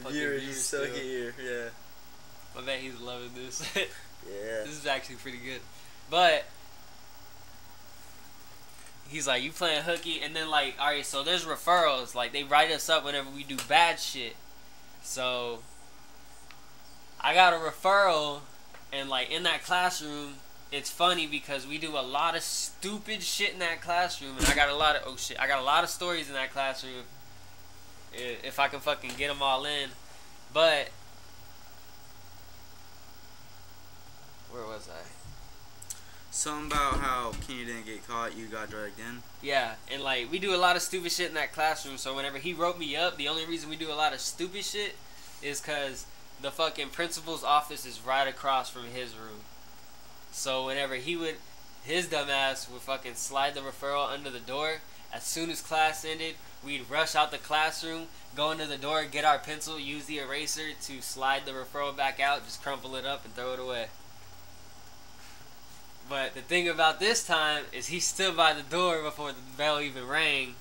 Viewer, he's still here. Yeah. I bet he's loving this. Yeah. This is actually pretty good. But he's like, "You playing hooky?" And then like, all right, so there's referrals. Like they write us up whenever we do bad shit. So I got a referral, and like in that classroom, it's funny because we do a lot of stupid shit in that classroom, and I got a lot of stories in that classroom. If I can fucking get them all in, but where was I? Something about how Kenny didn't get caught, you got dragged in. Yeah, and like we do a lot of stupid shit in that classroom. So whenever he wrote me up, the only reason we do a lot of stupid shit is because the fucking principal's office is right across from his room. So whenever his dumb ass would fucking slide the referral under the door. As soon as class ended, we'd rush out the classroom, go into the door, get our pencil, use the eraser to slide the referral back out, just crumple it up and throw it away. But the thing about this time is he stood by the door before the bell even rang,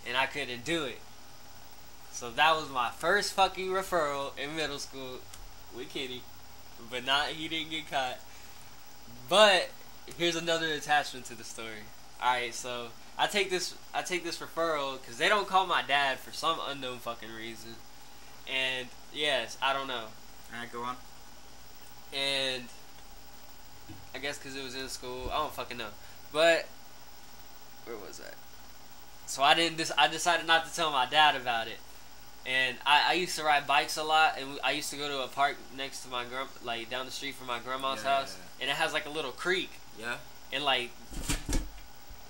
and I couldn't do it. So that was my first fucking referral in middle school with Kenny. But he didn't get caught. But here's another attachment to the story. Alright, so I take this referral because they don't call my dad for some unknown fucking reason. And yes, I don't know. Alright, go on. And I guess because it was in school, I don't fucking know. But where was that? So I decided not to tell my dad about it. And I used to ride bikes a lot, and I used to go to a park next to my like down the street from my grandma's house, and it has like a little creek. Yeah. And like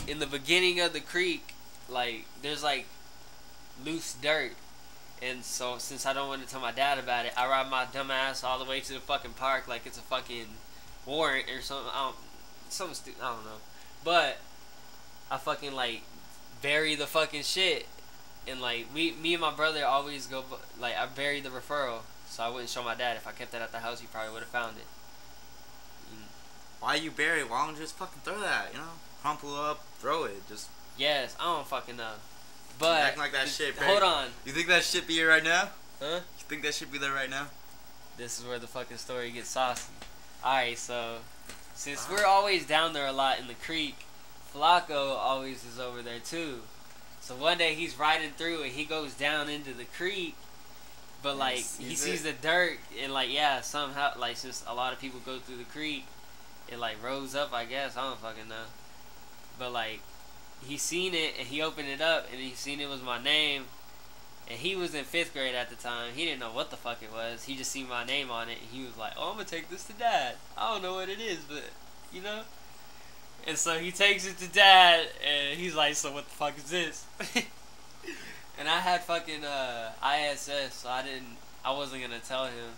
in the beginning of the creek, like there's like loose dirt. And so since I don't want to tell my dad about it, I ride my dumb ass all the way to the fucking park like it's a fucking warrant or something. Something stupid. I don't know. But I fucking like bury the fucking shit. And like me and my brother always go like I buried the referral so I wouldn't show my dad. If I kept it at the house, he probably would have found it. Why you bury it? Why don't you just fucking throw that? You know, crumple up, throw it. Just yes, I don't fucking know. But acting like that shit. Barry. Hold on. You think that shit be here right now? Huh? You think that shit be there right now? This is where the fucking story gets saucy. Alright, so since we're always down there a lot in the creek, Flacco always is over there too. So one day he's riding through and he goes down into the creek, but like he sees the dirt and like somehow like since a lot of people go through the creek, it like rose up, I guess. I don't fucking know. But like he seen it and he opened it up and he seen it was my name, and he was in 5th grade at the time. He didn't know what the fuck it was. He just seen my name on it and he was like, "Oh, I'm gonna take this to Dad. I don't know what it is, but you know." And so he takes it to Dad, and he's like, "So what the fuck is this?" And I had fucking ISS, so I wasn't gonna tell him,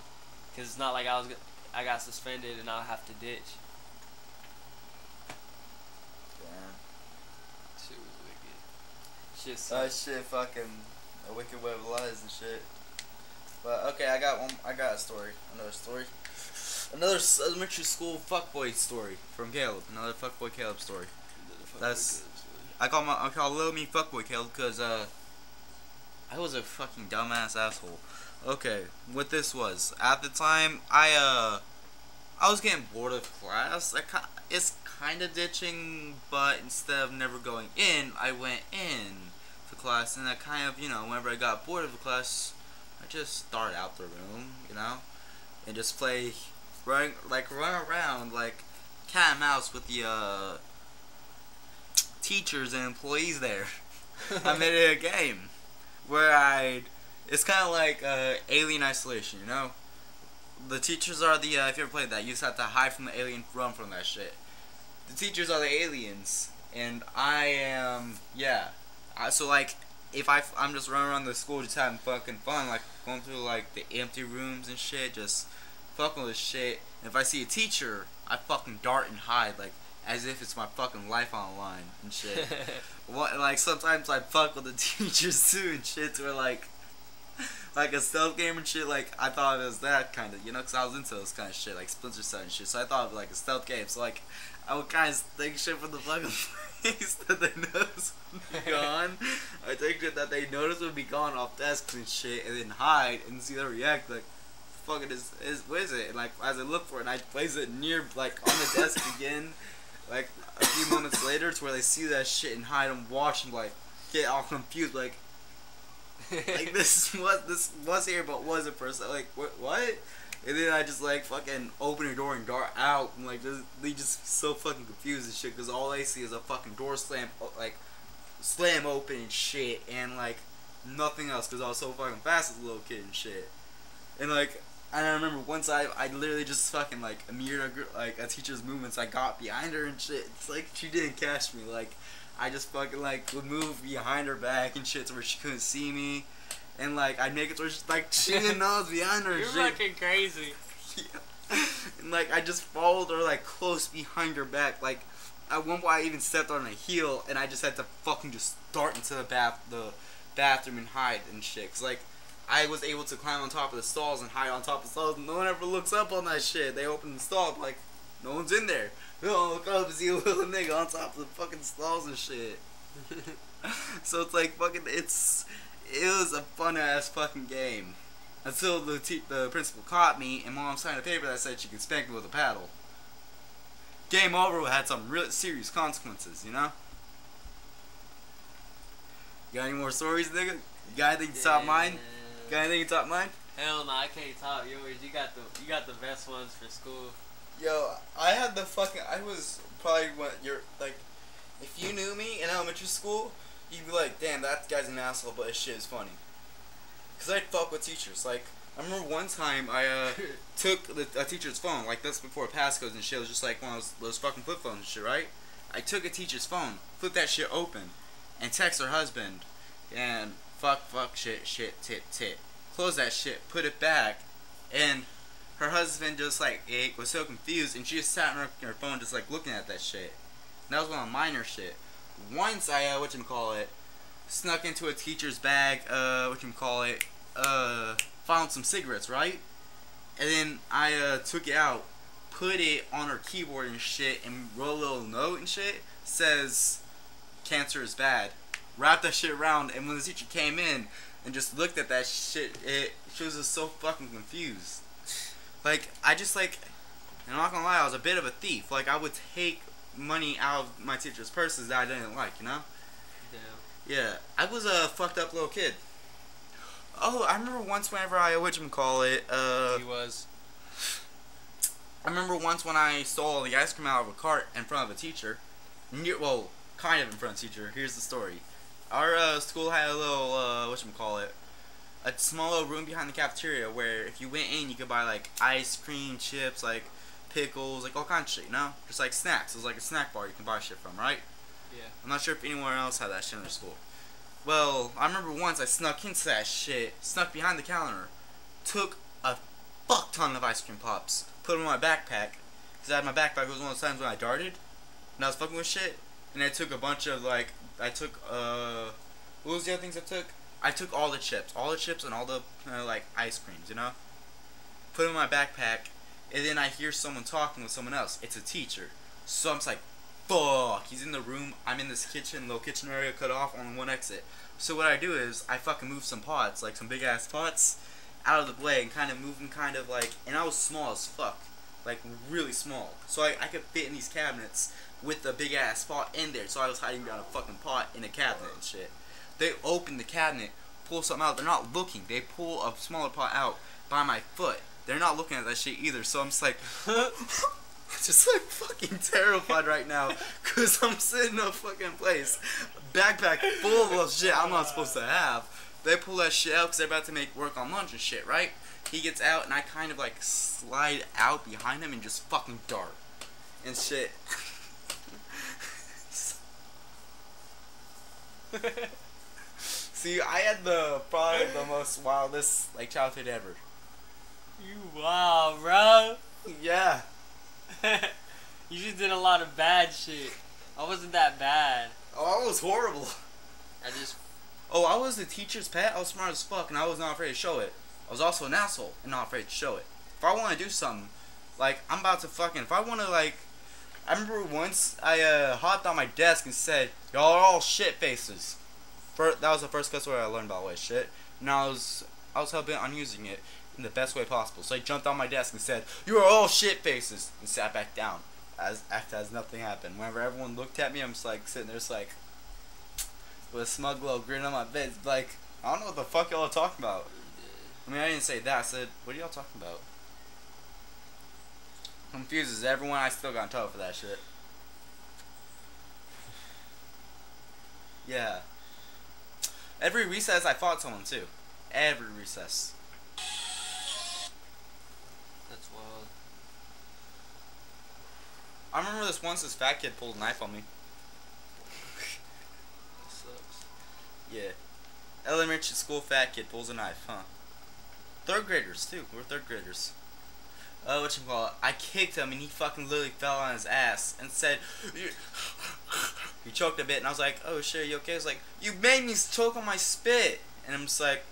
cause it's not like I got suspended and I'll have to ditch. Damn. Shit was wicked. Shit That sucks. shit fucking a wicked web of lies and shit. But okay, I got a story. Another story. Another elementary school fuckboy story from Caleb. Another fuckboy Caleb story. I call little me fuckboy Caleb because I was a fucking dumbass asshole. Okay, what this was at the time, I was getting bored of class. It's kind of ditching, but instead of never going in, I went in to class, and I kind of, whenever I got bored of the class, I just started out the room, and just run around like cat and mouse with the teachers and employees there. I made it a game where it's kind of like Alien Isolation, The teachers are the, if you ever played that, you just have to hide from the alien, run from that shit. The teachers are the aliens, and I am, so like, if I'm just running around the school just having fucking fun, like going through like the empty rooms and shit, just fucking with shit. And if I see a teacher, I fucking dart and hide, like as if it's my fucking life on the line and shit. Like sometimes I fuck with the teachers too and shit, where like a stealth game and shit. Like I thought it was that kind of, because I was into those kind of shit, like Splinter Cell and shit. So I thought of like a stealth game. So like I would kind of take shit from the fucking place that they notice would be gone. I take shit that they notice would be gone off desks and shit, and then hide and see them react. Like, fucking what is it? And like as I look for it, and I place it near like on the desk again. Like a few moments later, to where they see that shit and hide and watch and like get all confused, like this was here but wasn't for so like what? And then I just like fucking open the door and dart out, and like they just so fucking confused and shit, because all they see is a fucking door slam open and shit, and like nothing else, because I was so fucking fast as a little kid and shit. And like And I remember once I literally just fucking like mirrored a teacher's movements. I got behind her and shit. It's like she didn't catch me. Like I just fucking like would move behind her back and shit to where she couldn't see me. And like I'd make it so she didn't know I was behind her. And You're shit. fucking crazy. Yeah. And like I just followed her like close behind her back. Like at one point I even stepped on a heel and I just had to fucking just dart into the bathroom and hide and shit. Cause like I was able to climb on top of the stalls and hide on top of the stalls. And no one ever looks up on that shit. They open the stall like no one's in there. They don't look up and see a little nigga on top of the fucking stalls and shit. So it's like fucking it was a fun ass fucking game. Until the principal caught me and mom signed a paper that said she could spank me with a paddle. Game over had some real serious consequences, you know? You got any more stories, nigga? You got anything to top mine? Got anything to top mine? Hell no, I can't top yours. You got the best ones for school. Yo, I was probably if you knew me in elementary school, you'd be like, damn, that guy's an asshole, but his shit is funny. Cause I'd fuck with teachers. Like, I remember one time I took a teacher's phone, like that's before passcodes and shit. It was just like one of those fucking flip phones and shit, right? I took a teacher's phone, flipped that shit open, and text her husband, and fuck, shit, tit. Close that shit, put it back, and her husband just like was so confused, and she just sat on her phone just like looking at that shit. And that was one of minor shit. Once I snuck into a teacher's bag, found some cigarettes, right? And then I took it out, put it on her keyboard and shit, and wrote a little note and shit. Says, cancer is bad. Wrapped that shit around, and when the teacher came in and just looked at that shit, she was just so fucking confused. Like, I'm not gonna lie, I was a bit of a thief. Like, I would take money out of my teacher's purses that I didn't like, you know? Yeah, I was a fucked up little kid. Oh, I remember once whenever I, He was. I remember once when I stole the ice cream out of a cart in front of a teacher. Kind of in front of a teacher. Here's the story. Our school had a little, a small little room behind the cafeteria where if you went in, you could buy, like, ice cream, chips, like, pickles, like, all kinds of shit, you know? Just, like, snacks. It was like a snack bar you can buy shit from, right? Yeah. I'm not sure if anyone else had that shit in their school. Well, I remember once I snuck into that shit, snuck behind the counter, took a fuck ton of ice cream pops, put them in my backpack, because I had my backpack. It was one of those times when I darted, and I was fucking with shit, and I took a bunch of, what was the other things I took? I took all the chips and all the, ice creams, you know? Put them in my backpack, and then I hear someone talking with someone else. It's a teacher. So I'm just like, fuck, he's in the room. I'm in this little kitchen area cut off on one exit. So what I do is I fucking move some pots, like some big ass pots, out of the way and kind of move them and I was small as fuck, like really small. So I could fit in these cabinets with the big ass pot in there. So I was hiding behind a fucking pot in a cabinet and shit. They open the cabinet, pull something out. They're not looking. They pull a smaller pot out by my foot. They're not looking at that shit either. So I'm just like. Just like fucking terrified right now, cause I'm sitting in a fucking place, backpack full of shit I'm not supposed to have. They pull that shit out cause they're about to make work on lunch and shit, right? He gets out and I kind of like slide out behind him and just fucking dart and shit. See, I had probably the most wildest childhood ever. You wow, bro. Yeah. You just did a lot of bad shit. I wasn't that bad. Oh, I was horrible. I was the teacher's pet. I was smart as fuck, and I was not afraid to show it. I was also an asshole, and not afraid to show it. If I want to do something, I'm about to if I want to, I remember once I hopped on my desk and said, y'all are all shit faces. That was the first cuss word I learned, by the way, shit. And I was hell bent on using it in the best way possible. So I jumped on my desk and said, you are all shit faces, and sat back down as nothing happened. Whenever everyone looked at me, I'm just sitting there with a smug little grin on my face, I don't know what the fuck y'all are talking about. I mean, I didn't say that. I said, what are y'all talking about? Confuses everyone. I still got in trouble for that shit. Yeah. Every recess I fought someone too. Every recess. I remember this fat kid pulled a knife on me. That sucks. Yeah. Elementary school fat kid pulls a knife, huh? Third graders too. We're third graders. Whatchamacallit? I kicked him and he fucking literally fell on his ass and said, he choked a bit and I was like, oh shit, you okay? He was like, you made me choke on my spit. And I'm just like,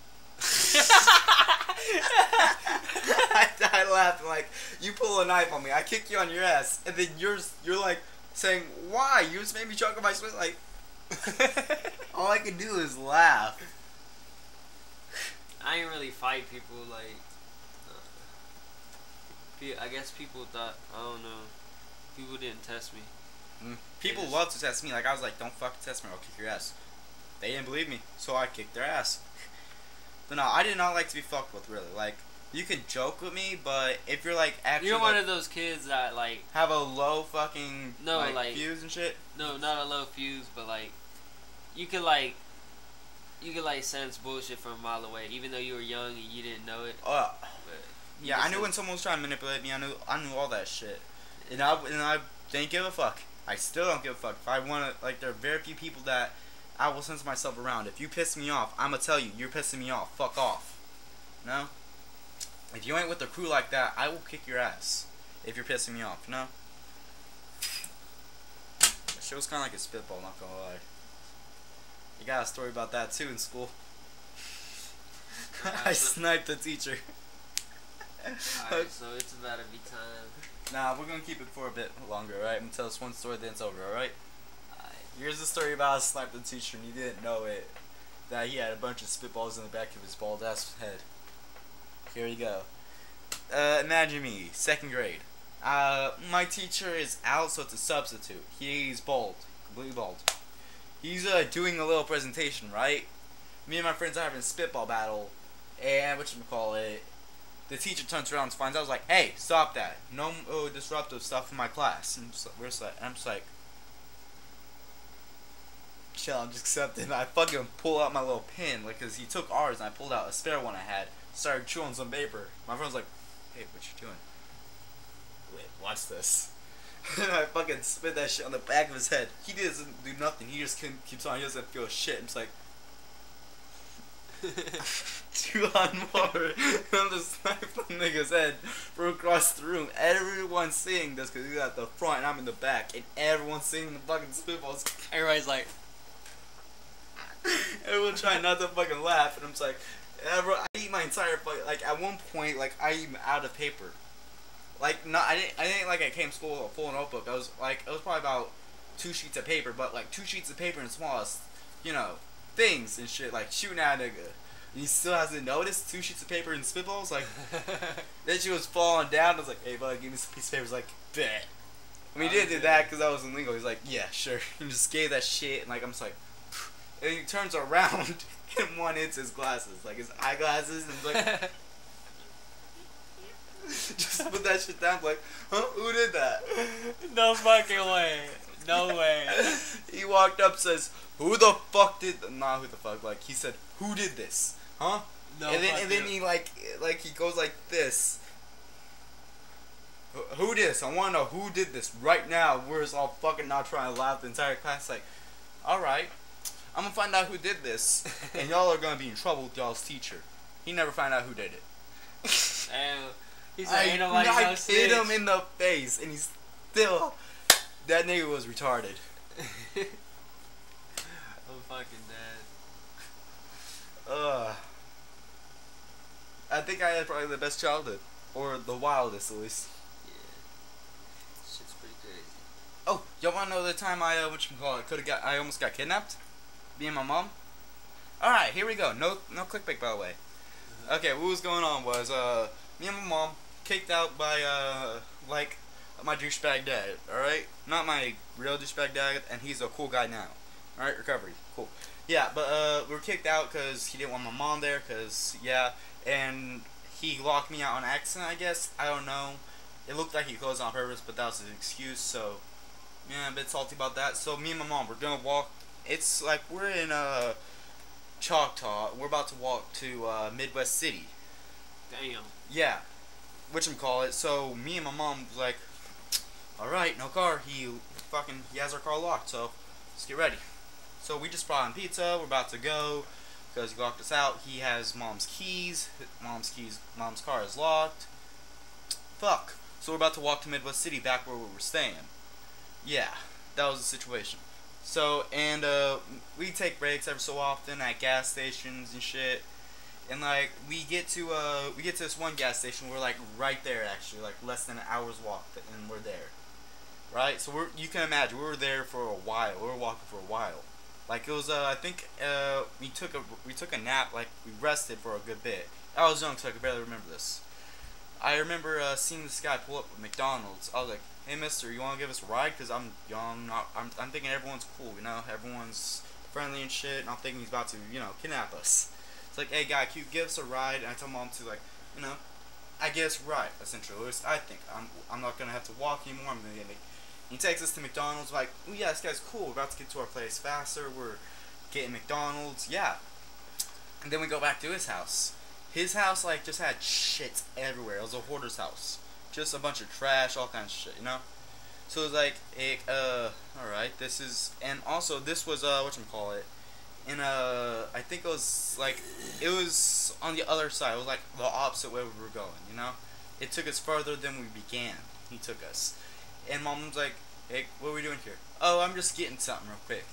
I died laughing like, you pull a knife on me, I kick you on your ass, and then you're like saying, why? You just made me choke on my spit. Like, all I can do is laugh. I ain't really fight people like. I guess people thought, I don't know. People didn't test me. People love to test me. Like, I was like, don't fucking test me or I'll kick your ass. They didn't believe me, so I kicked their ass. But no, I did not like to be fucked with, really. Like, you can joke with me, but if you're like actually You're like, one of those kids that like have a low fucking like fuse and shit. No, not a low fuse, but like you could sense bullshit from a mile away, even though you were young and you didn't know it. But yeah, I knew when someone was trying to manipulate me. I knew all that shit, and I didn't give a fuck. I still don't give a fuck. If I want to, like, there are very few people that I will censor myself around. If you piss me off, I'ma tell you, you're pissing me off. Fuck off. No? If you ain't with the crew like that, I will kick your ass. If you're pissing me off, no? That shit was kind of like a spitball, not gonna lie. You got a story about that too in school. I sniped the teacher. Alright, so it's about to be time. Nah, we're gonna keep it for a bit longer, alright? I'm gonna tell us one story, then it's over, alright? Here's the story about how I sniped the teacher and he didn't know it. That he had a bunch of spitballs in the back of his bald ass head. Here we go. Imagine me, 2nd grade. My teacher is out, so it's a substitute. He's bald, completely bald. He's doing a little presentation, right? Me and my friends are having a spitball battle, and whatchamacallit, the teacher turns around and finds out. I was like, hey, stop that. No disruptive stuff in my class. And I'm just like, chill, I'm just accepting. I fucking pull out my little pin, like, cause he took ours, and I pulled out a spare one I had. Started chewing some paper. My friend was like, hey, what you doing? Wait, watch this. And I fucking spit that shit on the back of his head. He doesn't do nothing. He just keeps on. He doesn't feel shit. I'm just like, chew on more. I'm just sniping the nigga's head from across the room. Everyone's seeing this because he's at the front and I'm in the back, and everyone's seeing the fucking spitballs. Everybody's like, everyone trying not to fucking laugh, and I'm just like, I eat my entire fucking, like, at one point, like, I even out of paper. Like, no, I didn't like I came to school with a full notebook. I was like, it was probably about 2 sheets of paper, but like 2 sheets of paper in smallest, you know, things and shit, like shooting at a nigga. And he still hasn't noticed 2 sheets of paper and spitballs. Like, then she was falling down. I was like, hey, bud, give me some piece of paper. He's like, bet. I mean, he didn't do that because I was in lingo. He's like, yeah, sure. He just gave that shit, and like, I'm just like, and he turns around and one hits his glasses, like his eyeglasses, and like, just put that shit down, like, huh? Who did that? no fucking way. No way. He walked up, says, who the fuck did, not who the fuck, like, he said, who did this? Huh? No. And then he like he goes like this. Who did this? I want to know who did this right now. We're just all fucking not trying to laugh. The entire class like, alright, I'm gonna find out who did this, and y'all are gonna be in trouble with y'all's teacher. He never found out who did it. Damn. He's like, ain't nobody no hit snitch. him in the face, and he's still, that nigga was retarded. I'm fucking dead. I think I had probably the best childhood, or the wildest at least. Yeah. Shit's pretty crazy. Oh, y'all wanna know the time I I almost got kidnapped? Me and my mom? Alright, here we go. No clickbait, by the way. Okay, what was going on was, me and my mom kicked out by, like, my douchebag dad, alright? Not my real douchebag dad, and he's a cool guy now. Alright, recovery. Cool. Yeah, but, we were kicked out because he didn't want my mom there, because, yeah, and he locked me out on accident, I guess. I don't know. It looked like he closed on purpose, but that was his excuse, so, yeah, a bit salty about that. So, me and my mom, we're gonna walk. It's like, we're in, Choctaw. We're about to walk to, Midwest City. Damn. Yeah. Whatchamacallit. So, me and my mom was like, Alright, no car. He has our car locked, so let's get ready. So we just brought him pizza. We're about to go because he locked us out. He has mom's keys. Mom's car is locked. Fuck. So we're about to walk to Midwest City, back where we were staying. Yeah, that was the situation. So, and we take breaks every so often at gas stations and shit. And like we get to this one gas station. We're like right there, actually, like less than an hour's walk, and we're there. Right? So you can imagine we were there for a while. We were walking for a while. Like it was I think we took a nap, like we rested for a good bit. I was young, so I could barely remember this. I remember seeing this guy pull up at McDonald's. I was like, "Hey, mister, you want to give us a ride?" Because I'm young. I'm thinking everyone's cool, you know? Everyone's friendly and shit. And I'm thinking he's about to, kidnap us. It's like, "Hey, guy, can you give us a ride?" And I tell mom to, like, I guess right, essentially. At least I think. I'm not going to have to walk anymore. I'm going to get He takes us to McDonald's. Like, "Oh, yeah, this guy's cool. We're about to get to our place faster. We're getting McDonald's." Yeah. And then we go back to his house. His house, like, just had shit everywhere. It was a hoarder's house. Just a bunch of trash, all kinds of shit, you know? So it was like, alright, this is, and also, this was, whatchamacallit, in, I think it was on the other side. It was, like, the opposite way we were going, you know? It took us further than we began. He took us. And mom was like, "Hey, what are we doing here?" "Oh, I'm just getting something real quick."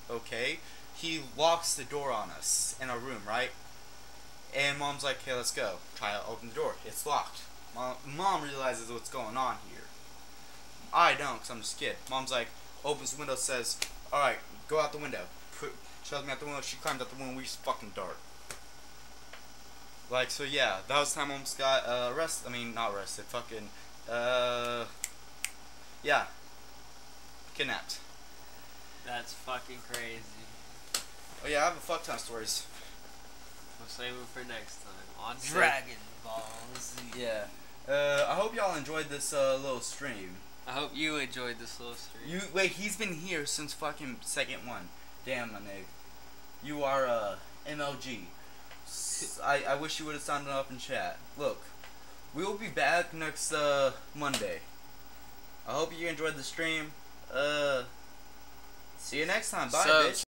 Okay. He locks the door on us in our room, right? And mom's like, "Hey, let's go." Try to open the door. It's locked. Mom realizes what's going on here. I don't, because I'm just a kid. Mom's like, opens the window, says, "Alright, go out the window." Shoves me out the window. She climbs out the window. We just fucking dart. Like, so yeah, that was the time Mom's got arrested. I mean, not arrested. Fucking, yeah. Kidnapped. That's fucking crazy. Oh yeah, I have a fuck ton of stories. We'll save it for next time on Dragon Ball Z. Yeah. I hope y'all enjoyed this little stream. I hope you enjoyed this little stream. Wait, he's been here since fucking second one. Damn, my nigga. You are MLG. I wish you would have signed up in chat. Look, we will be back next Monday. I hope you enjoyed the stream. See you next time. Bye, bitch.